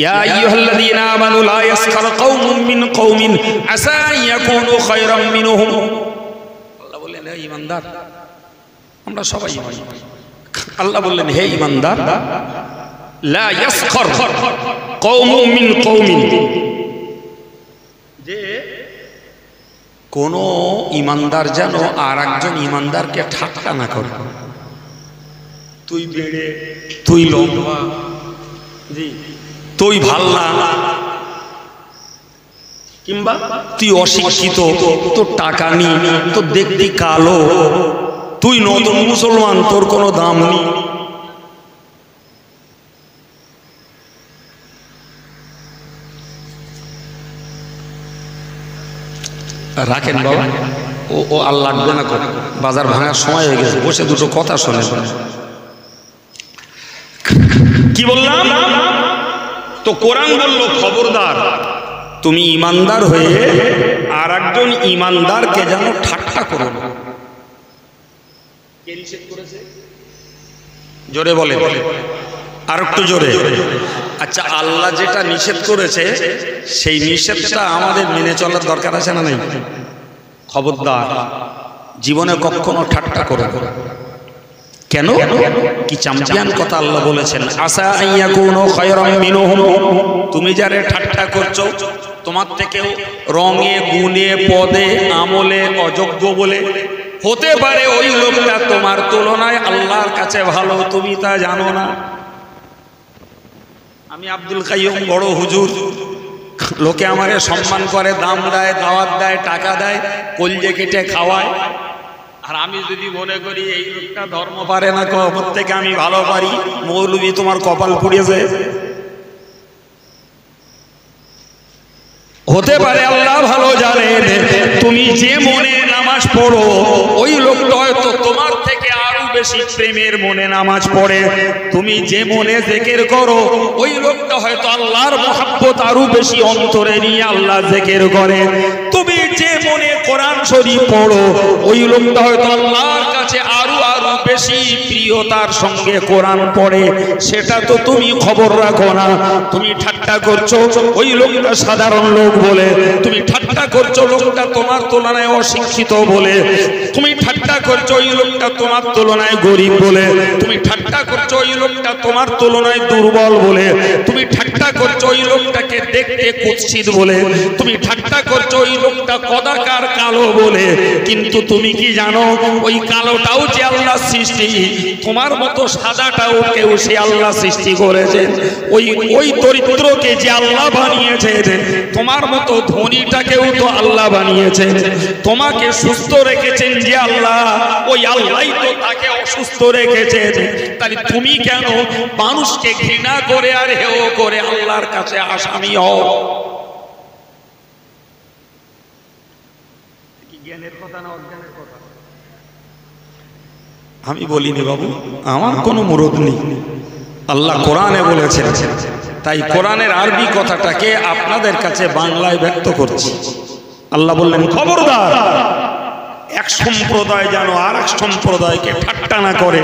ইয়া আইয়ুহাল্লাযীনা আমানু লা ইয়াসখার কওমুম মিন কওমিন আসা ইয়াকুনু খায়রাম মিনহুম। আল্লাহ বললেন, হে ঈমানদার, আমরা সবাই ঈমান। আল্লাহ বললেন, হে ঈমানদার, লা ইয়াসখার কওমুম মিন কওমিন, যে কোন ঈমানদার যেন আর একজন ঈমানদারকে ঠাট্টা না করে। তুই বেড়ে, তুই লম্বা, জি, তুই ভাল্লা, কিংবা তুই অশিক্ষিত, তোর টাকা নেই, তোর দেখতে কালো, তুই নতুন মুসলমান, তোর কোনো দাম নেই। রাখেন বাবা, ও আর লাগবে না, বাজার ভাঙার সময় হয়ে গেছে, বসে দুটো কথা শোনে। কি বললাম? তো কোরআন বলল খবরদার তুমি ইমানদার হয়ে আর একজন ইমানদারকে যেন ঠাট্টা করো না। কে নিষেধ করেছে? জোরে বলে, আর একটু জোরে। আচ্ছা, আল্লাহ যেটা নিষেধ করেছে সেই নিষেধটা আমাদের মেনে চলার দরকার আছে না নাই? খবরদার জীবনে কখনো ঠাট্টা করো না। কেন? কি চ্যাম্পিয়ন কথা আল্লাহ বলেছেন, আসা আইয়াকুনু খায়রাম মিনহুম। তুমি যারে ঠাট্টা করছো তোমার থেকেও রঙে গুণে পদে আমলে অযোগ্য বলে হতে পারে ওই লোকটা তোমার তুলনায় আল্লাহর কাছে ভালো, তুমি তা জানো না। আমি আব্দুল কাইয়ুম বড় হুজুর, লোকে আমারে সম্মান করে, দাম দেয়, দাওয়াত দেয়, টাকা দেয়, কলজে কেটে খাওয়ায়। আর আমি যদি মনে করি এই লোকটা ধর্ম পারে না, কবর থেকে আমি ভালো পারি, মৌলবি তোমার কপাল পুড়িয়েছে। হতে পারে আল্লাহ ভালো জানেন তুমি যে মনে নামাজ পড়ো ওই লোকটা হয়তো তোমার থেকে আরো বেশি প্রেমের মনে নামাজ পড়ে। তুমি যে মনে জিকির করো ওই লোকটা হয়তো আল্লাহর মহব্বত আরো বেশি অন্তরে নিয়ে আল্লাহ জিকির করে। তুমি যে মনে কোরআন শরীফ পড়ো ওই লোকটা হয়তো আল্লাহর কাছে আরো বেশি প্রিয়তার সঙ্গে কোরআন পড়ে। সেটা তো তুমি খবর রাখো না। তুমি ঠাট্টা করছো ওই লোকটা সাধারণ লোক বলে, তুমি ঠাট্টা করছো লোকটা তোমার তুলনায় অশিক্ষিত বলে, তুমি ঠাট্টা করছো ওই লোকটা তোমার তুলনায় গরিব বলে, তুমি ঠাট্টা করছো ওই লোকটা তোমার তুলনায় দুর্বল বলে, তুমি ঠাট্টা করছো ওই লোকটাকে দেখতে কুৎসিত বলে, তুমি ঠাট্টা করছো ওই লোকটা কদাকার কালো বলে। কিন্তু তুমি কি জানো ওই কালোটাও যে আল্লাহ সৃষ্টি, তোমার মতো সাদাটাও কেউ সে আল্লাহ সৃষ্টি করেছেন। ওই দরিদ্রকে যে আল্লাহ বানিয়েছেন, তোমার মতো ধনীটাকেও তো আল্লাহ বানিয়েছেন। তোমাকে সুস্থ রেখেছেন যে আল্লাহ, ওই আল্লাহই তো তাকে অসুস্থ রেখেছেন। তাহলে তুমি কেন মানুষকে ঘৃণা করে আর হেয় করে আল্লাহর কাছে আসামি হও? কি জ্ঞানের কথা না অজ্ঞানের কথা? আমি বলিনি বাবু, আমার কোনো মুরদ নেই। আল্লাহ কোরআনে বলেছেন, তাই কোরআনের আরবি কথাটাকে আপনাদের কাছে বাংলায় ব্যক্ত করছি। আল্লাহ বললেন খবরদার এক সম্প্রদায় যেন আর এক সম্প্রদায়কে ঠাট্টা না করে,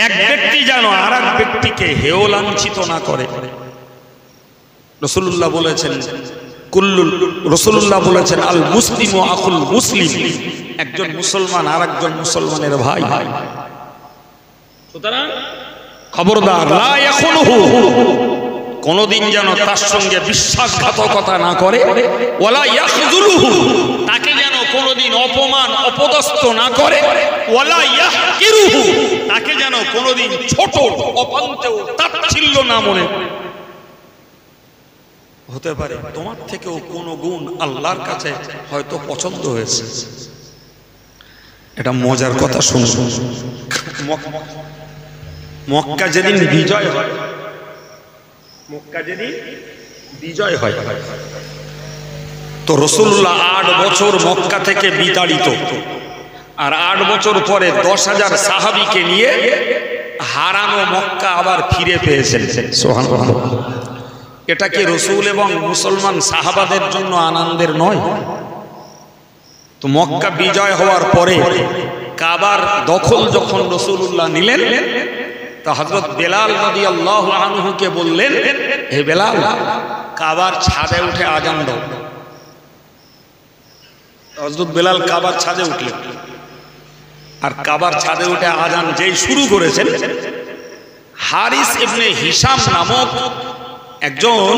এক ব্যক্তি যেন আর এক ব্যক্তিকে হেয় লাঞ্ছিত না করে। রাসূলুল্লাহ বলেছেন আল মুসলিমু আখুল মুসলিম, একজন মুসলমান আর একজন মুসলমানের ভাই। সুতরাং খবরদার লা ইয়াখুনুহু, কোনদিন যেন তার সঙ্গে বিশ্বাসঘাতকতা না করে, ওয়ালা ইয়াখযুলুহু, তাকে যেন কোনদিন অপমান অপদস্থ না করে, ওয়ালা ইয়াহকিরুহু, তাকে যেন কোনদিন ছোট অপান্তেও তাচ্ছিল্য না মনে করে। হতে পারে তোমার থেকেও কোনো গুণ আল্লাহর কাছে হয়তো পছন্দ হয়েছে। এটা মজার কথা শুনুন। মক্কা যেদিন বিজয় হয়, মক্কা যেদিন বিজয় হয় তো রাসূলুল্লাহ 8 বছর মক্কা থেকে বিতাড়িত, আর 8 বছর পরে 10,000 সাহাবীকে নিয়ে হারানো মক্কা আবার ফিরে পেয়েছেন। সুবহানাল্লাহ। এটা কি রাসূল এবং মুসলমান সাহাবাদের জন্য আনন্দের নয়? তো মক্কা বিজয় হওয়ার পরে কাবার দখল যখন রাসূলুল্লাহ নিলেন, তো হযরত বেলাল রাদিয়াল্লাহু আনহুকে বললেন, হে বেলাল, কাবার ছাদে উঠে আযান দাও। হযরত বেলাল কাবার ছাদে উঠলেন, আর কাবার ছাদে উঠে আযান যেই শুরু করেছেন, হারিস ইবনে হিশাম নামক একজন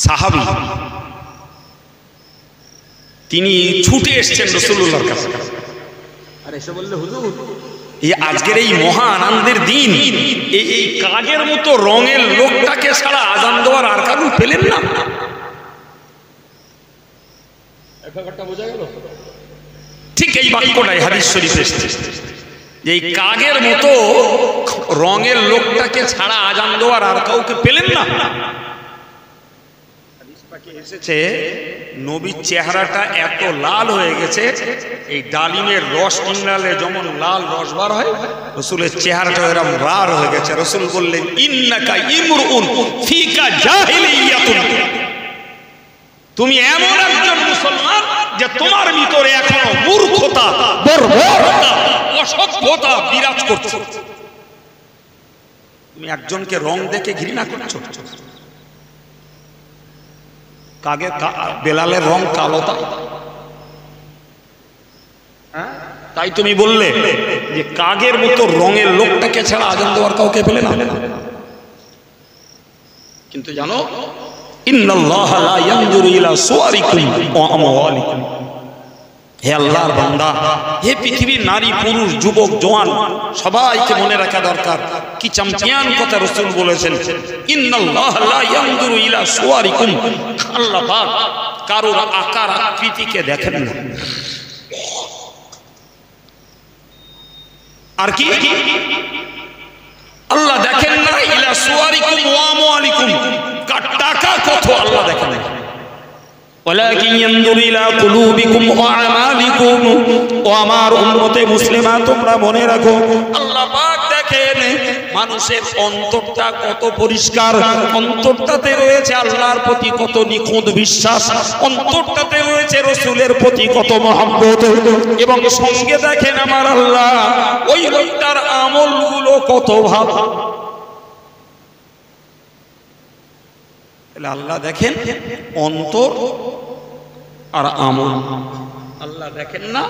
সাহাবী তিনি ছুটে এসেছেন রাসূলুল্লাহর কাছে। আর এসে বললে, হুজুর, এই আজকের এই মহা আনন্দের দিন এই কাজের মতো রঙের লোকটাকে ছাড়া আযান দেওয়ার আর কারণ পেলেন না? ব্যাপারটা বোঝা গেল? ঠিক এই বাক্যটাই হাদিস শরীফে এসেছে যে এই কাগের মতো রঙের লোকটাকে ছাড়া আজান দেওয়ার আর কাউকে পেলেন না। এসেছে নবীর চেহারাটা এত লাল হয়ে গেছে, এই ডালিমের রস নিংড়ালে যেমন লাল রস বার হয়, রসুলের চেহারাটা এরকম লাল হয়ে গেছে। রসুল বললেন, ইন্নাকা ইমরুন ফিকা জাহিলিয়াতুন, তুমি এমন একজন মুসলমান যে তোমার ভিতরে এখনো মূর্খতা, বর্বরতা, অসভ্যতা বিরাজ করছে। তুমি একজনকে রং দেখে ঘৃণা করছো। কাগে বেলালের রং কালো, তাই তুমি বললে যে কাগের মতো রঙের লোকটাকে ছাড়া আজান দেওয়ার কাউকে পেলে না। কিন্তু জানো, ইন্নাল্লাহা লা ইয়ানজুরু ইলা সুওয়ারিকুম ওয়া আমওয়ালিকুম, হে আল্লাহর বান্দা, হে পৃথিবীর নারী পুরুষ যুবক জওয়ান সবাইকে মনে রাখা দরকার কি চ্যাম্পিয়ন কথা রাসূল বলেছেন, ইন্নাল্লাহা লা ইয়ানজুরু ইলা সুওয়ারিকুম, আল্লাহ পাক কারোর আকার আকৃতিকে দেখেন না। আর কি আল্লাহ দেখেন না, ইলা সুওয়ারিকুম ওয়া আমওয়ালিকুম, কার টাকা কত আল্লাহ দেখেন না, ওয়ালাকিন ইয়ানজুরু ইলা কুলুবিকুম ওয়া আমালিকুম। ও আমার উম্মতে মুসলিমা, তোমরা মনে রাখো আল্লাহ পাক দেখেন মানুষের অন্তরটা কত পরিষ্কার, অন্তরটাতে রয়েছে আল্লাহর প্রতি কত নিখুঁত বিশ্বাস, অন্তরটাতে রয়েছে রাসূলের প্রতি কত মহব্বত, এবং সঙ্গে দেখেন আমার আল্লাহ ওই লোকটার আমলগুলো কত ভালো। আল্লাহ দেখেন অন্তর আর আমল, আল্লাহ দেখেন না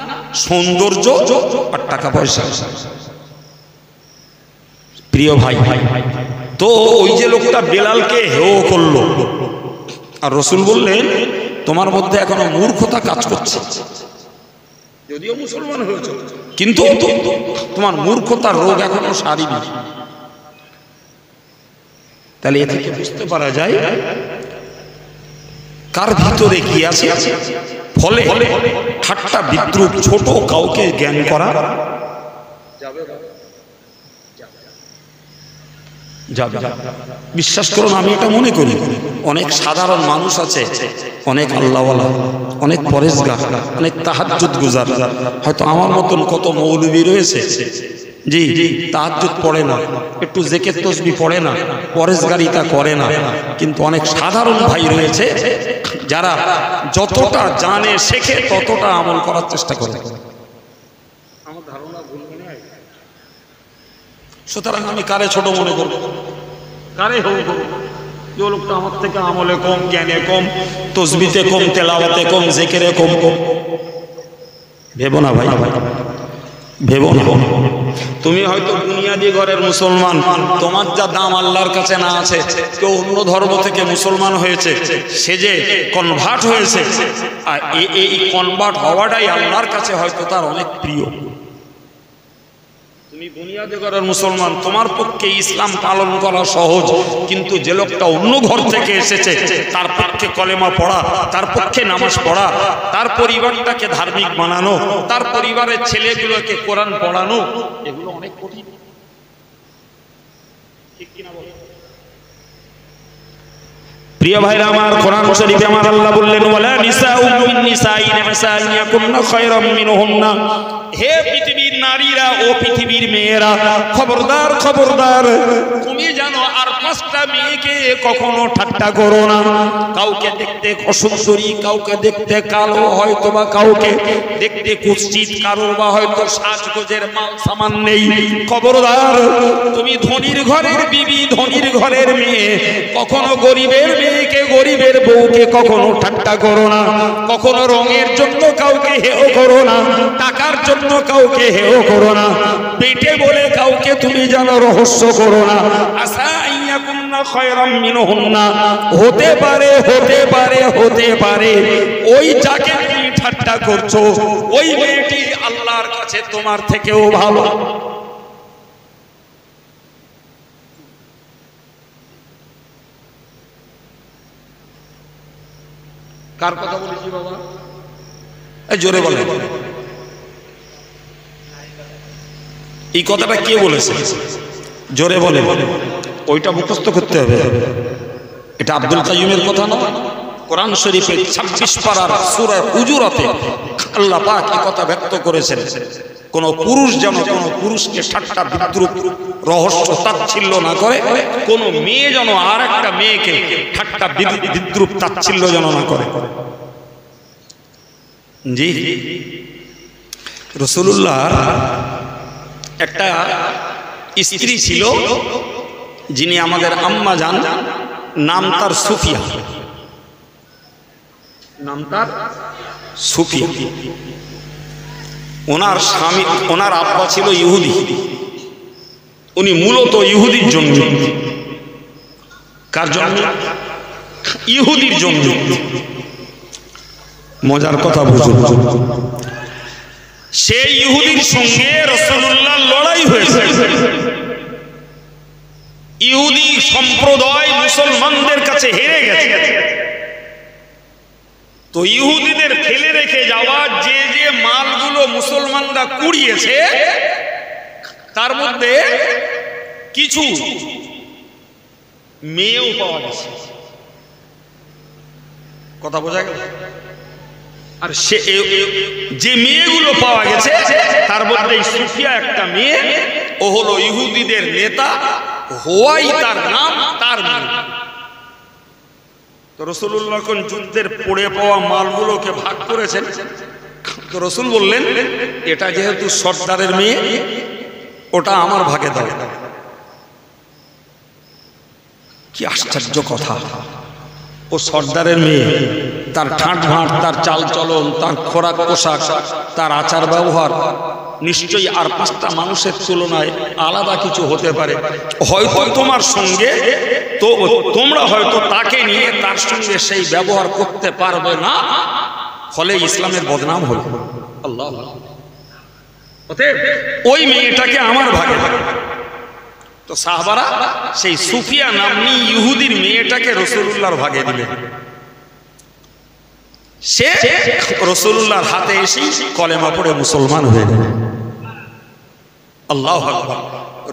সৌন্দর্য আর টাকা পয়সা। প্রিয় ভাই, তো ওই যে লোকটা বেলালকে হেয় করলো, আর রাসূল বললেন তোমার মধ্যে এখনো মূর্খতা কাজ করছে, যদিও মুসলমান হয়েছে কিন্তু তোমার মূর্খতার রোগ এখনো সারিনি। তাহলে এ থেকে বুঝতে পারা যায় কার ভিতরে কি আছে। ফলে ঠাট্টা বিদ্রুপ ছোট কাউকে জ্ঞান করা যাবে। বিশ্বাস করুন, আমি এটা মনে করি অনেক সাধারণ মানুষ আছে, অনেক আল্লাহওয়ালা, অনেক পরেশগার, অনেক তাহাজ্জুদ গুজার, হয়তো আমার মতন কত মৌলবী রয়েছে জি তাহাজ্জুদ পড়ে না, একটু জিকির তাসবিহ পড়ে না, পরেশগারিতা করে না, কিন্তু অনেক সাধারণ ভাই রয়েছে যারা যতটা জানে শেখে ততটা আমল করার চেষ্টা করে। আমার ধারণা ভুল মনে হয়, সুতরাং আমি কারে ছোট মনে করব, কারে হোক যে লোকটা আমার থেকে আমলে কম, জ্ঞানে কম, তাসবিহতে কম, তেলাওয়াতে কম, জিকিরে কম, ভেবো না ভাই, ভেবো না। তুমি হয়তো বুনিয়াদি ঘরের মুসলমান, তোমার যা দাম আল্লাহর কাছে না আছে, কেউ অন্য ধর্ম থেকে মুসলমান হয়েছে, সে যে কনভার্ট হয়েছে, আর এই কনভার্ট হওয়াটাই আল্লাহর কাছে হয়তো তার অনেক প্রিয়। তুমি বুনিয়াদি ঘরের মুসলমান, তোমার পক্ষে ইসলাম পালন করা সহজ, কিন্তু যে লোকটা অন্য ঘর থেকে এসেছে তার পক্ষে কলেমা পড়া, তার পক্ষে নামাজ পড়া, তার পরিবারটাকে ধার্মিক বানানো, তার পরিবারের ছেলেগুলোকে কোরআন পড়ানো, এগুলো অনেক কঠিন, ঠিক কিনা বলো? প্রিয় ভাইরা আমার, কোরআন শরীফে আমার আল্লাহ বললেন, ওয়ালা নিসাউম মিন নিসাইন আসাইন ইয়াকুননা খায়রাম মিনহুন্না, হে পৃথিবীর নারীরা ও পৃথিবীর মেয়েরা, খবরদার খবরদার, তুমি জানো আর পাঁচটা মেয়েকে কখনো ঠাট্টা করো না। কাউকে দেখতে অসুন্দরী, কাউকে দেখতে কালো, হয়তো বা কাউকে দেখতে কুৎসিত, কারোর বা হয়তো সাজগোজের মাল সামান নেই। খবরদার, তুমি ধনীর ঘরের বিবি, ধনীর ঘরের মেয়ে, কখনো গরিবের মেয়েকে, গরিবের বউকে কখনো ঠাট্টা করো না, কখনো রঙের জন্য কাউকে হেয় করো না, টাকার জন্য কাউকে হেয় করো না, পেটে বলে কাউকে তুমি জানো রহস্য করো না। আসা আইয়াকুন্না খায়রাম মিনহুন্না, হতে পারে হতে পারে হতে পারে ওই যাকে তুমি ঠাট্টা করছো ওই মেয়েটি আল্লাহর কাছে তোমার থেকেও ভালো। কার কথা বলেছি বাবা? জোরে বলে, এই কথাটা কে বলেছে? জোরে বলে, ওইটা মুখস্থ করতে হবে। এটা আব্দুল কাইয়ুমের কথা নয়, কোরআন শরীফের 26 পারার সূরা হুজুরাতে আল্লাহ পাক এই কথা ব্যক্ত করেছেন। কোন পুরুষ যেন কোন পুরুষকে ঠাট্টা বিদ্রূপ রহস্য তাচ্ছিল্য না করে, কোন মেয়ে যেন আর একটা মেয়েকে ঠাট্টা বিদ্রূপ তাচ্ছিল্য যেন না করে। জি, রাসূলুল্লাহর একটা স্ত্রী ছিল যিনি আমাদের আম্মা জান, নাম তার সুফিয়া, নাম তার সুফিয়া। ওনার স্বামী, ওনার আব্বা ছিল ইহুদি, উনি মূলত ইহুদির জন্য। কার জন্য? ইহুদির জন্য। মজার কথা বুঝুন, সেই ইহুদির সঙ্গে রাসূলুল্লাহর লড়াই হয়েছে। ইহুদি সম্প্রদায় মুসলমানদের কাছে হেরে গেছে। তো ইহুদিদের ফেলে রেখে যাওয়া যে যে মালগুলো মুসলমানরা কুড়িয়েছে, তার মধ্যে কিছু মেয়েও পাওয়া গেছে। কথা বোঝা গেল? আর সে যে মেয়েগুলো পাওয়া গেছে তার মধ্যে সুফিয়া একটা মেয়ে, ও হলো ইহুদিদের নেতা, হোয়াই তার নাম, তার মেয়ে। তো রাসূলুল্লাহ কোন যুদ্ধের পড়ে পাওয়া মালগুলোকে ভাগ করেছেন। তো রাসূল বললেন, এটা যেহেতু সর্দারের মেয়ে, ওটা আমার ভাগে দাও। কি আশ্চর্য কথা! ও সর্দারের মেয়ে, তার ঠাঁট ভাঁট, তার চাল চলন, তার খোরাক পোশাক, তার আচার ব্যবহার নিশ্চয়ই আর 5টা মানুষের তুলনায় আলাদা কিছু হতে পারে। হয়তো তোমার সঙ্গে, তো তোমরা হয়তো তাকে নিয়ে তার সঙ্গে সেই ব্যবহার করতে পারবে না, ফলে ইসলামের বদনাম হল। আল্লাহ, ওই মেয়েটাকে আমার ভাগে। তো সাহাবারা সেই সুফিয়া নামনি ইহুদির মেয়েটাকে রাসূলুল্লাহর ভাগে দিলেন। সে রাসূলুল্লাহর হাতে এসে কলেমা পড়ে মুসলমান হয়ে গেল। আল্লাহু আকবার।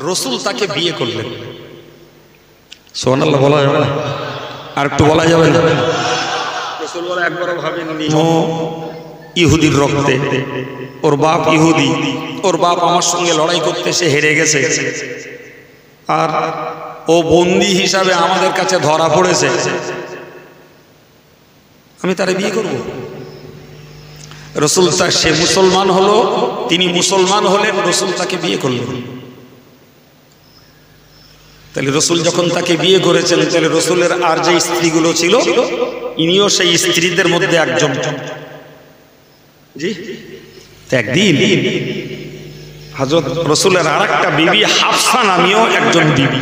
রাসূল তাকে বিয়ে করলেন। সুবহানাল্লাহ বলা যাবে না? আর একটু বলা যাবে না? রাসূল বলে, একবারও ভাবেননি ইহুদির রক্তে, ওর বাপ ইহুদি, ওর বাপ আমার সঙ্গে লড়াই করতে সে হেরে গেছে, আর ও বন্দী হিসাবে আমাদের কাছে ধরা পড়েছে, আমি তারে বিয়ে করব? রাসূল তার, সে মুসলমান হলো, তিনি মুসলমান হলেন, রাসূল তাকে বিয়ে করলেন। তাহলে রাসূল যখন তাকে বিয়ে করেছেন, তাহলে রাসূলের আর যে স্ত্রীগুলো ছিল, ইনিও সেই স্ত্রীদের মধ্যে একজন। জি, একদিন হযরত রাসূলের আরেকটা বিবি হাফসা নামীয় একজন বিবি,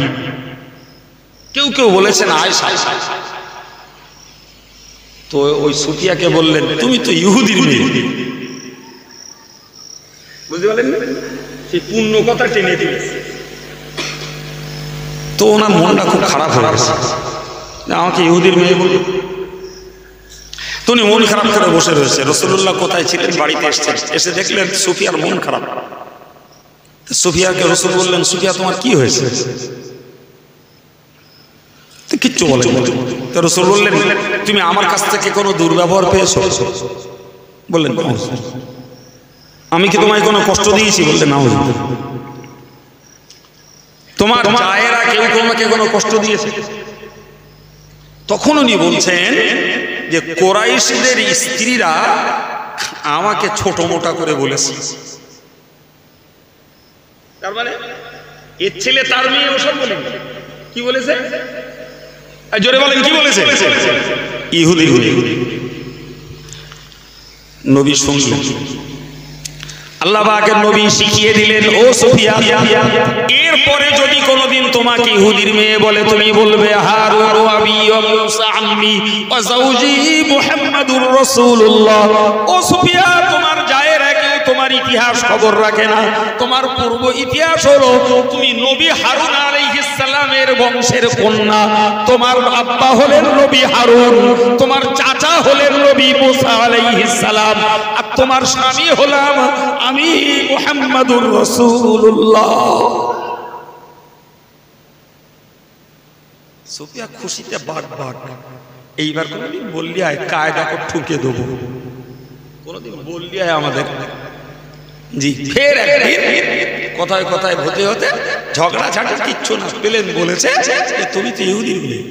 কেউ কেউ বলেছেন আয়েশা, তো ওই সুফিয়াকে বললেন, তুমি তো ইহুদির মেয়ে, বুঝতে পারলেন? সেই পূর্ণ কথা টেনে দিলে। তো ওনার মনটা খুব খারাপ হয়ে গেছে, আমাকে ইহুদির মেয়ে বলে। তো উনি মন খারাপ করে বসে রয়েছে। রাসূলুল্লাহ কোথায় ছিলেন? বাড়িতে এসেছেন। এসে দেখলেন সুফিয়ার মন খারাপ। সুফিয়াকে রাসূল বললেন, সুফিয়া তোমার কি হয়েছে? কিচ্ছু বলেন। তো রাসূল বললেন, তুমি আমার কাছ থেকে কোনো দুর্ব্যবহার পেয়েছো? বললেন, আমি কি তোমায় কোনো কষ্ট দিয়েছি? বললেন, না। তোমার জায়েরা কেউ তোমাকে কোনো কষ্ট দিয়েছে? তখন উনি বলছেন যে কুরাইশদের স্ত্রীরা আমাকে ছোট মোটা করে বলেছে। তার মানে এর ছেলে তার মেয়ে ওসব বলে কি বলেছে? জোরে বলেন, কি বলেছে? ইহুদি। নবী শুনলেন, আল্লাহ পাকের নবী শিখিয়ে দিলেন, ও সুফিয়া, এরপরে যদি কোনোদিন তোমাকে ইহুদির মেয়ে বলে, তুমি বলবে হারুন ওয়া আবি ওয়া মুসা আম্মি ওয়া যাওজি মুহাম্মাদুর রাসূলুল্লাহ। ও সুফিয়া, তোমার জায়েরা কেউ তোমার ইতিহাস খবর রাখে না। তোমার পূর্ব ইতিহাস হলো তুমি নবী হারুন আলাইহিস সালামের বংশের কন্যা, তোমার আব্বা হলেন নবী হারুন, তোমার চাচা হলেন নবী মুসা আলাইহিস সালাম, আর তোমার স্বামী হলাম আমি মুহাম্মাদুর রাসূলুল্লাহ। সুফিয়া খুশিতে বাট বাট। এইবার কোনদিন বললি আয় কায়দা করে ঠুকে দেবো, কোনদিন বললি আয় আমাদের। জি, ফের একদিন কথায় কথায় হতে হতে ঝগড়া ঝাঁটা কিচ্ছু না, পেলেন বলেছে তুমি তো ইহুদি মেয়ে,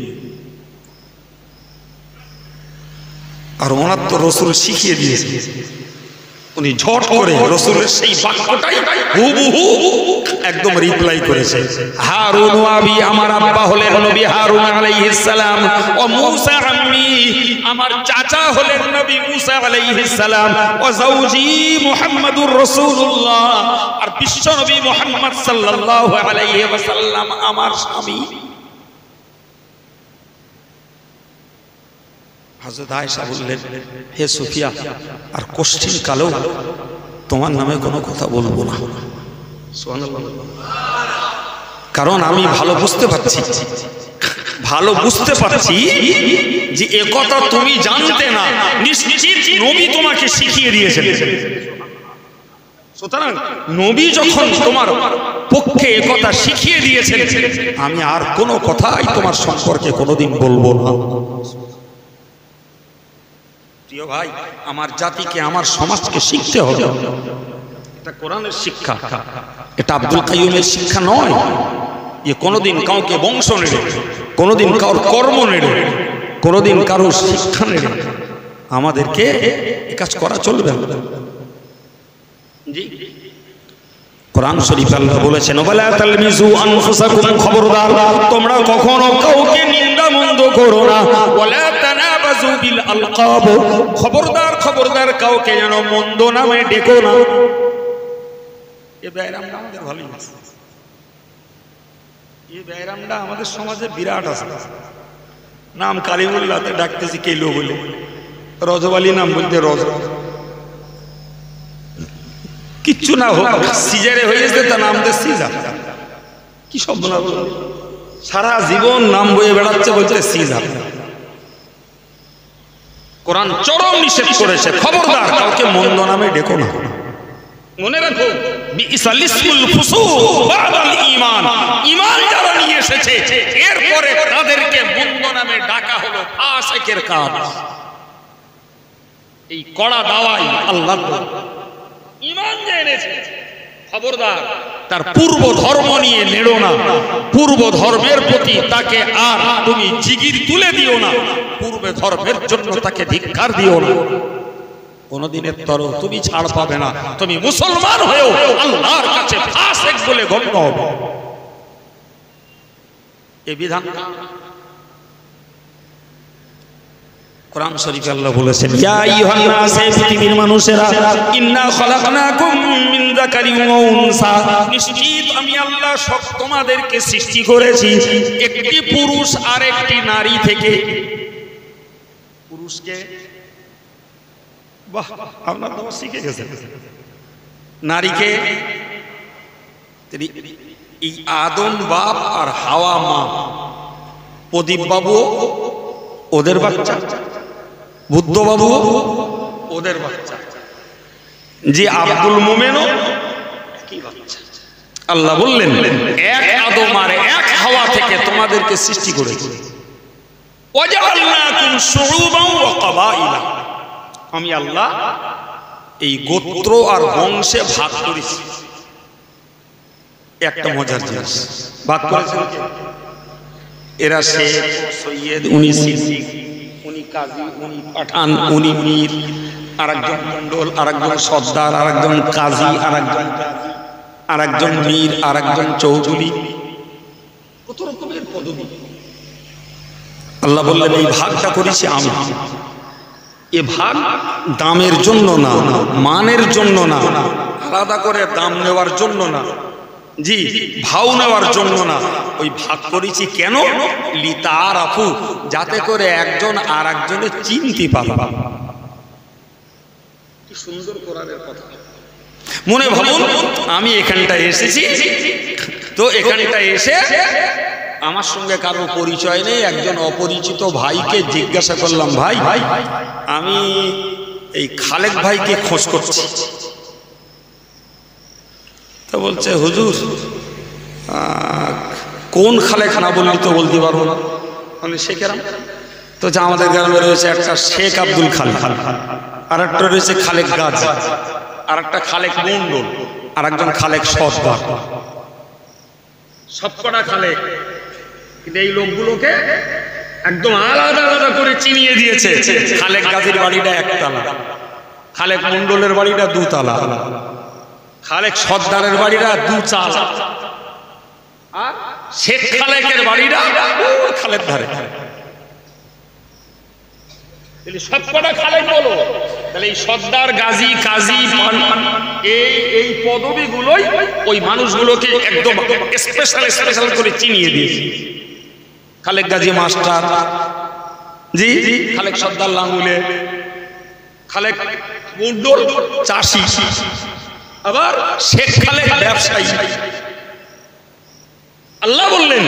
আর ওনার তো রসুল শিখিয়ে দিয়েছে। উনি ঝট করে রসুলের সেই বাক্যটাই হুবহু একদম রিপ্লাই করেছে। হারুন আবি, আমার আব্বা হলেন নবী হারুন আলাইহিস সালাম, ও মূসা আম্মি, আমার চাচা হলেন নবী মূসা আলাইহিস সালাম, ও যাওজি মুহাম্মাদুর রাসূলুল্লাহ, আর বিশ্ব নবী মুহাম্মদ সাল্লাল্লাহু আলাইহি ওয়াসাল্লাম আমার স্বামী। হযরত আয়েশা বললেন, হে সুফিয়া, আর কোশ্চিন কালেও তোমার নামে কোনো কথা বলবো না। সুবহানাল্লাহ। কারণ আমি ভালো বুঝতে পারছি যে এ কথা তুমি জানতে না, নিশ্চিত নবী তোমাকে শিখিয়ে দিয়েছেন। সুতরাং নবী যখন তোমার পক্ষে এ কথা শিখিয়ে দিয়েছেন, আমি আর কোনো কথাই তোমার সম্পর্কে কোনোদিন বলবো না। প্রিয় ভাই, আমার জাতিকে, আমার সমাজকে শিখতে হবে। এটা কোরআনের শিক্ষা, এটা আব্দুল কাইয়ুমের শিক্ষা নয়। যে কোনোদিন কাউকে বংশ নেড়ে, কোনোদিন কারোর কর্ম নেড়ে, কোনোদিন কারোর শিক্ষা নেড়ে আমাদেরকে এ কাজ করা চলবে না। জি, কোরআন শরীফে আল্লাহ বলেছেন, ওয়ালা তালমিজু আনফুসাকুম, খবরদার তোমরা কখনো কাউকে নিন্দা মন্দ করো না। ওয়ালা তানাবাজু বিল আলকাব, খবরদার খবরদার কাউকে যেন মন্দ নামে ডেকো না। এই ব্যায়ামটা আমাদের ভালোই আছে, এই ব্যায়ামটা আমাদের সমাজে বিরাট আছে। নাম কালিমুল্লাহতে ডাকতেছি কেলো বলে, রজব আলী নাম বলতে রজ, কিচ্ছু না হোক সিজারে হয়েছে তা নাম দে সিজা। কি সব বলা, সারা জীবন নাম বয়ে বেড়াচ্ছে বলছে সিজা। কোরআন চরম নিষেধ করেছে, খবরদার কাউকে মন্দ নামে ডেকো না। মনে রাখো, বিইসাল ইসমুল ফুসুক বাদাল ঈমান, ঈমান যারা নিয়ে এসেছে এরপরে তাদেরকে মন্দ নামে ডাকা হলো ফাসিকের কাজ। এই কড়া দাওয়াই আল্লাহর ঈমান যে এনেছে, খবরদার তার পূর্ব ধর্ম নিয়ে নেড়ো না, পূর্ব ধর্মের প্রতি তাকে আর তুমি জিগির তুলে দিও না, পূর্ব ধর্মের জন্য তাকে ধিক্কার দিও না। কোনদিনের তর তুমি ছাড় পাবে না, তুমি মুসলমান হয়েও আল্লাহর কাছে ফাসিক বলে গণ্য হবে। এই বিধান কোরআন শরীফে আল্লাহ বলেছেন, ইয়া আইয়ুহান নাস, হে পৃথিবীর মানুষেরা, ইন্না খলাকনাকুম মিন যাকারিন ওয়া উনসা, নিশ্চিত আমি আল্লাহ সব তোমাদেরকে সৃষ্টি করেছি একটি পুরুষ আর একটি নারী থেকে। পুরুষকে, বাহ আপনারা তো শিখে গেছেন। নারীকে, এই আদম বাপ আর হাওয়া মা, প্রদীপ বাবু ওদের বাচ্চা, বুদ্ধ বাবু ওদের বাচ্চা, যে আব্দুল মোমেনও কি বাচ্চা। আল্লাহ বললেন, এক আদম আর এক হাওয়া থেকে তোমাদেরকে সৃষ্টি করেছি। ওয়াজআলনাকুম শুউবান ওয়া কাবাইলা, আমি আল্লাহ এই গোত্র আর বংশে ভাগ করেছি। একটা মজার জিনিস ভাগ করেছেন, এরা শেখ, সৈয়দ, উনি সিদ্দিক, উনি কাজী, উনি পাঠান, উনি মীর, আরেকজন মন্ডল, আরেকজন সর্দার, আরেকজন কাজী, আরেকজন মীর, আরেকজন চৌধুরী, কত রকমের পদবী। আল্লাহ বললেন, এই ভাগটা করেছি আমি। এ ভাগ দামের জন্য না, মানের জন্য না, আলাদা করে দাম নেওয়ার জন্য না, জি ভাও নেওয়ার জন্য না। ওই ভাগ করেছি কেন? লিতারাফু, যাতে করে একজন আর একজনের চিনতে পারে। কি সুন্দর কোরআনের কথা। মনে ভাবুন, আমি এখানটায় এসেছি, তো এখানটায় এসে আমার সঙ্গে কারো পরিচয় নেই, একজন অপরিচিত ভাইকে জিজ্ঞাসা করলাম, ভাই আমি এই খালেক ভাইকে খোঁজ করছি। তো বলছে, হুজুর কোন খালেক, না বললি তো বলতে পারবো না। মানে শেখেরাম তো যা আমাদের গ্রামে রয়েছে একটা শেখ আব্দুল খালেক, আর একটা রয়েছে খালেক গাজী, আর একটা খালেক মন্ডল, আর একজন খালেক সর্দার। সবকটা খালেক, কিন্তু এই লোকগুলোকে একদম আলাদা আলাদা করে চিনিয়ে দিয়েছে। খালেক গাজীর বাড়িটা একতলা, খালেক মন্ডলের বাড়িটা দুতলা, খালেক সর্দারের বাড়িটা দুচালা, আর শেখ খালেকের বাড়িটা খালের ধারে। সবকটা খালেক বলো, তাহলে এই সর্দার, গাজী, কাজী, এই পদবিগুলোই ওই মানুষগুলোকে একদম স্পেশাল করে চিনিয়ে দিয়েছে। খালেক গাজী মাস্টার, জি, খালেক সর্দার লাঙ্গুলে, খালেক মন্ডল চাষি, আবার শেখ খালেক ব্যবসায়ী। আল্লাহ বললেন,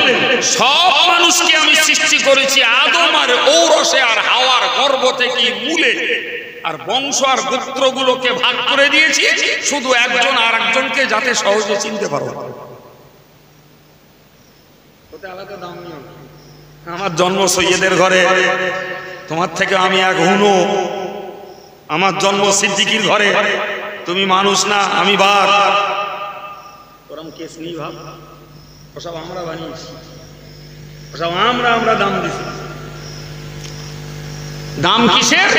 সব মানুষকে আমি সৃষ্টি করেছি আদম আর ঔরসে আর হাওয়ার গর্ভ থেকে মূলে, আর বংশ আর গোত্রগুলোকে ভাগ করে দিয়েছি শুধু একজন আর একজনকে যাতে সহজে চিনতে পারো। আমার জন্ম সৈয়দের ঘরে, তোমার থেকে আমি এক হুনো। আমার জন্ম সিদ্দিকির ঘরে, তুমি মানুষ না আমি বাঘ। ওরম কেস নেই ভাব, ওসব আমরা বানিয়েছি, ওসব আমরা দাম দিছি। দাম কিসের?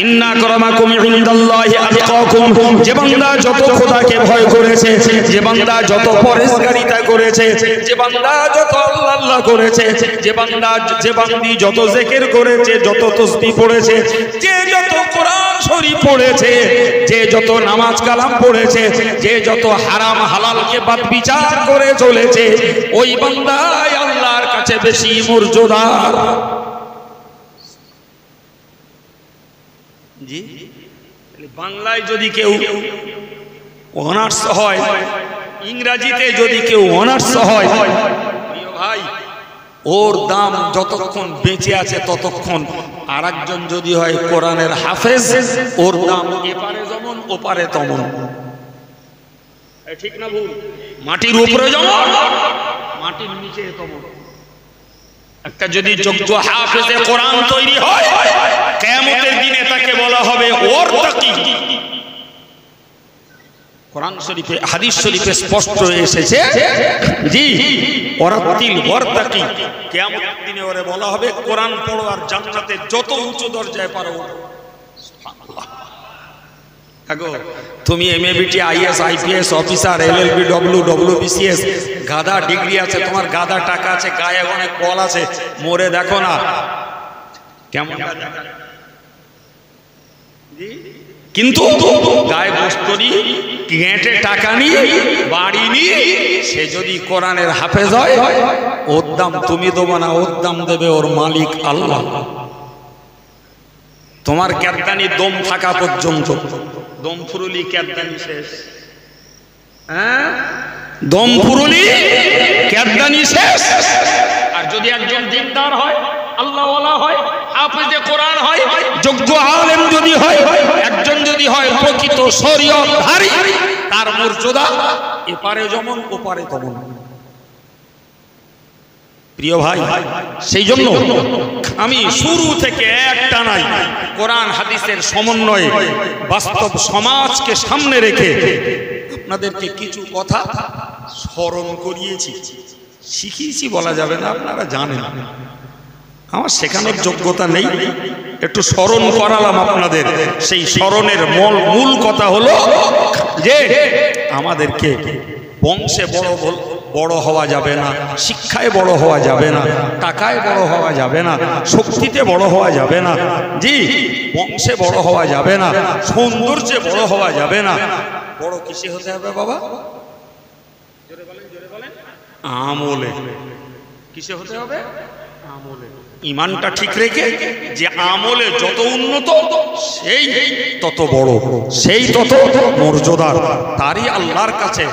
ইন্না আকরামাকুম ইনদাল্লাহি আতকাকুম। যে বান্দা যত খোদাকে ভয় করেছে, যে বান্দা যত পরহেজগারিতা করেছে, যে বান্দা যত আল্লাহ আল্লাহ করেছে, যে বান্দি যত জিকির করেছে, যত তাসবিহ পড়েছে, যে যত কোরআন শরীফ পড়েছে, যে যত নামাজ কালাম পড়েছে, যে যত হারাম হালালকে বাদ বিচার করে চলেছে, ওই বান্দাই আল্লাহর কাছে বেশি মর্যাদার। জি, বাংলায় যদি কেউ অনার্স হয়, ইংরেজিতে যদি কেউ অনার্স হয়, ভাই ওর দাম যতক্ষণ বেঁচে আছে ততক্ষণ। আর একজন যদি হয় কোরআনের হাফেজ, ওর দাম এপারে যেমন ওপারে তেমন। ঠিক না ভুল? মাটির উপরে যেমন মাটির নিচে তেমন। একটা যদি যোগ্য হাফেজে কোরআন তৈরি হয়, কিয়ামতের দিনে তাকে বলা হবে ওয়ারতাকি। কোরআন শরীফে, হাদিস শরীফে স্পষ্ট এসেছে, জি, ওয়ারাতিল ওয়ারতাকি। কিয়ামতের দিনে ওরে বলা হবে কোরআন পড়ো আর জান্নাতে যত উঁচু দরজায় পারো। সুবহানাল্লাহ। আগো তুমি MABT, IS, IPS officer, LLB, WBCS, গাদা ডিগ্রি আছে, তোমার গাদা টাকা আছে, গায়ে অনেক বল আছে, মরে দেখো না কেমন। কিন্তু গায়ে বস্তু নিয়ে, গেঁটে টাকা নিয়ে, বাড়ি নিয়ে, সে যদি কোরআনের হাফেজ হয়, ওর দাম তুমি দেবো না, ওর দাম দেবে ওর মালিক আল্লাহ। তোমার ক্যাদানি দম থাকা পর্যন্ত, দম ফুরুলি ক্যাদানি শেষ। হ্যাঁ, দম ফুরুলি ক্যাদানি শেষ। আর যদি একজন দিনদার হয়, আল্লাহওয়ালা হয়, হাফেজে কোরআন হয়, যোগ্য আলেম যদি হয়, একজন যদি হয় প্রকৃত শরীয়তধারী, তার মর্যাদা এপারে যেমন ওপারে তেমন। প্রিয় ভাই, সেই জন্য আমি শুরু থেকে একটা নাই কোরআন হাদিসের সমন্বয়ে বাস্তব সমাজকে সামনে রেখে আপনাদেরকে কিছু কথা স্মরণ করিয়েছি, শিখিয়েছি বলা যাবে না, আপনারা জানেন আমার শেখানোর যোগ্যতা নেই, একটু স্মরণ করালাম আপনাদের। সেই স্মরণের মূল কথা হলো যে আমাদেরকে বংশে বড় হওয়া যাবে না, শিক্ষায় বড় হওয়া যাবে না, টাকায় বড় হওয়া যাবে না, শক্তিতে বড় হওয়া যাবে না, জি, বংশে বড় হওয়া যাবে না, সৌন্দর্যে বড় হওয়া যাবে না। বড় কিসে হতে হবে বাবা? জোরে বলেন। আমলে। কিসে হতে হবে? আমলে। ইমানটা ঠিক রেখে, যে আমলে যত উন্নত সেই তত বড়, সেই তত মর্যাদার, তারই আল্লাহর কাছে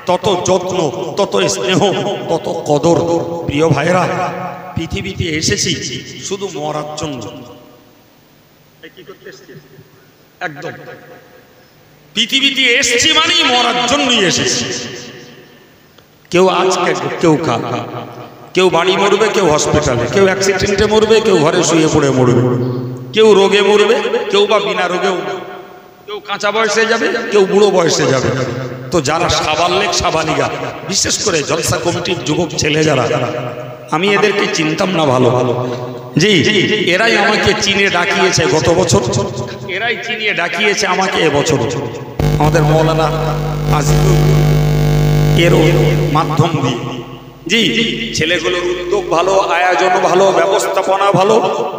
তত যত্ন, তত স্নেহ, তত কদর। প্রিয় ভাইরা, পৃথিবীতে এসেছি শুধু মরার জন্য। একদম পৃথিবীতে এসেছি মানেই মরার জন্যই এসেছি। কেউ আজকে, কেউ কাল, কেউ বাড়ি মরবে, কেউ হসপিটালে, কেউ অ্যাক্সিডেন্টে মরবে, কেউ ঘরে শুয়ে পড়ে মরবে, কেউ রোগে মরবে, কেউ বা বিনা রোগেও, কেউ কাঁচা বয়সে যাবে, কেউ বুড়ো বয়সে যাবে। তো যারা সাবাল্লেক সাবালিগা, বিশেষ করে জলসা কমিটির যুবক ছেলে যারা, আমি এদেরকে চিনতাম না ভালো ভালো, জি এরাই আমাকে চিনে ডাকিয়েছে গত বছর, এরাই চিনিয়ে ডাকিয়েছে আমাকে এবছর। আমাদের মৌলানা আজিজুল এর মাধ্যম দিয়ে, জি ছেলেগুলোর উদ্যোগ ভালো, আয়োজন ভালো, ব্যবস্থাপনা ভালো।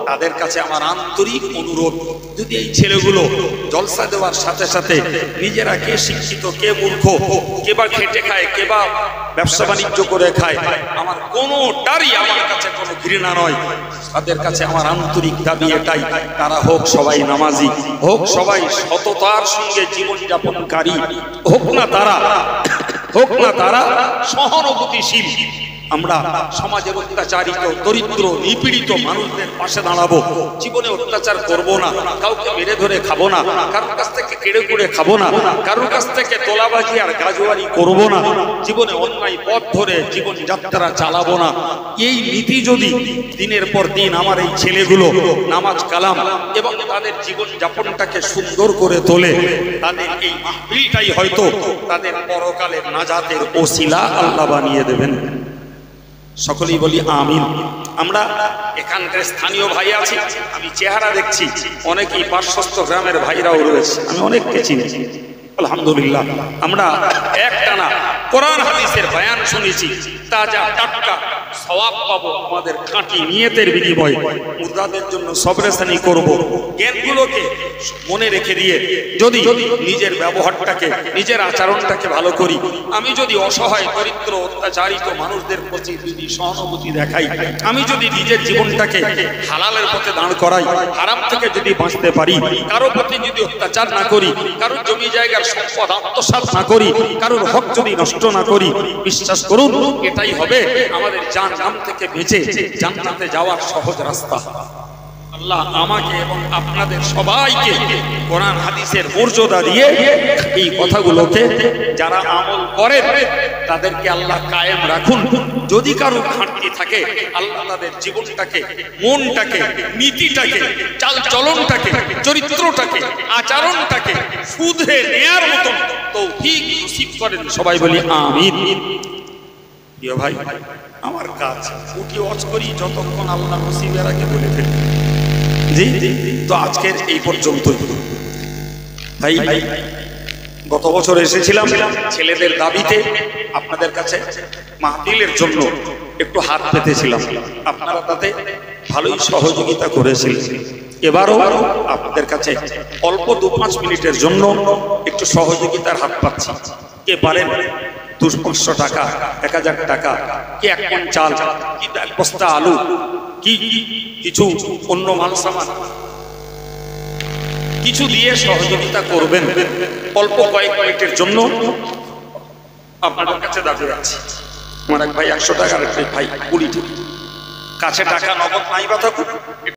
তাদের কাছে আমার আন্তরিক অনুরোধ, যদি এই ছেলেগুলো জলসা দেওয়ার সাথে সাথে নিজেরা কে শিক্ষিত, কে মূর্খ, কে বা খেটে খায়, কে বা ব্যবসা বাণিজ্য করে খায়, আমার কোনোটারই আমার কাছে কোনো ঘৃণা নয়। তাদের কাছে আমার আন্তরিক দাবি এটাই, তারা হোক সবাই নামাজি, হোক সবাই সততার সঙ্গে জীবনযাপনকারী, হোক না তারা সহানুভূতিশীল। আমরা সমাজের অত্যাচারিত, দরিদ্র, নিপীড়িত মানুষদের পাশে দাঁড়াবো। জীবনে অত্যাচার করব না, কাউকে মেরে ধরে খাবো না, কারোর কাছ থেকে কেড়ে কুড়ে খাবো না, কারোর কাছ থেকে তোলাবাজি আর গাজোয়ারি করব না, জীবনে অন্যায় পথ ধরে জীবন যাত্রা চালাবো না। এই নীতি যদি দিনের পর দিন আমার এই ছেলেগুলো নামাজ কালাম এবং তাদের জীবন যাপনটাকে সুন্দর করে তোলে, তাদের এই মাহফিলটাই হয়তো তাদের পরকালের নাজাতের ওসিলা আল্লাহ বানিয়ে দেবেন। সকলেই বলি আমিন। আমরা এখানকার স্থানীয় ভাই আছি, আমি চেহারা দেখছি অনেকেই পার্শ্বস্থ গ্রামের ভাইরাও রয়েছে, আমি অনেককে চিনি আলহামদুলিল্লাহ। আমরা একটানা কোরআন হাদিসের বয়ান শুনেছি, তাজা টাটকা সওয়াব পাবো আমাদের খাঁটি নিয়তের বিনিময়ে। মুর্দাদের জন্য সবরেসানি করব। জ্ঞানগুলোকে মনে রেখে দিয়ে যদি নিজের ব্যবহারটাকে, নিজের আচরণটাকে ভালো করি, আমি যদি অসহায়, দরিদ্র, অত্যাচারিত মানুষদের প্রতি যদি সহানুভূতি দেখাই, আমি যদি নিজের জীবনটাকে হালালের পথে দাঁড় করাই, হারাম থেকে যদি বাঁচতে পারি, কারো প্রতি যদি অত্যাচার না করি, কারোর জমি জায়গার সম্পদ আত্মসাৎ না করি, কারোর হক যদি নষ্ট না করি, বিশ্বাস করুন এটাই হবে আমাদের জাহান্নাম থেকে বেঁচে জান্নাতে যাওয়ার সহজ রাস্তা। আল্লাহ আমাকে এবং আপনাদের সবাইকে কোরআন হাদিসের মর্যাদা দিয়ে এই কথাগুলোকে যারা আমল করে তাদেরকে আল্লাহ কায়েম রাখুন। যদি কারো ঘাটতি থাকে, আল্লাহ তাদের জীবনটাকে, মনটাকে, নীতিটাকে, চালচলনটাকে, চরিত্রটাকে, আচরণটাকে শুধরে নেয়ার মতন তৌফিক নসিব করেন। সবাই বলি আমিন। প্রিয় ভাই, আমার কাজ উঠি ওয়াজ করি যতক্ষণ আল্লাহ নসিবের আগে বলে ফেলি। জি তো আজকের এই পর্যন্তই ভাই। গত বছর এসেছিলাম ছেলেদের দাবিতে, আপনাদের কাছে মাহফিলের জন্য একটু হাত পেতেছিলাম, আপনারা তাতে ভালোই সহযোগিতা করেছিলেন। এবারও আপনাদের কাছে অল্প 2-5 মিনিটের জন্য একটু সহযোগিতার হাত পাচ্ছি। কে পারেন 200-500 টাকা, 1000 টাকা, কি 1 মণ চাল, কি 1 বস্তা আলু, কি কিছু অন্য মাল সামান কিছু দিয়ে সহযোগিতা করবেন। অল্প কয়েক মিনিটের জন্য আপনাদের কাছে দাবি রাখছি। আমার এক ভাই 100 টাকা, আর এক ভাই 20 টাকা, কাছে টাকা নগদ নাই বা থাকুক।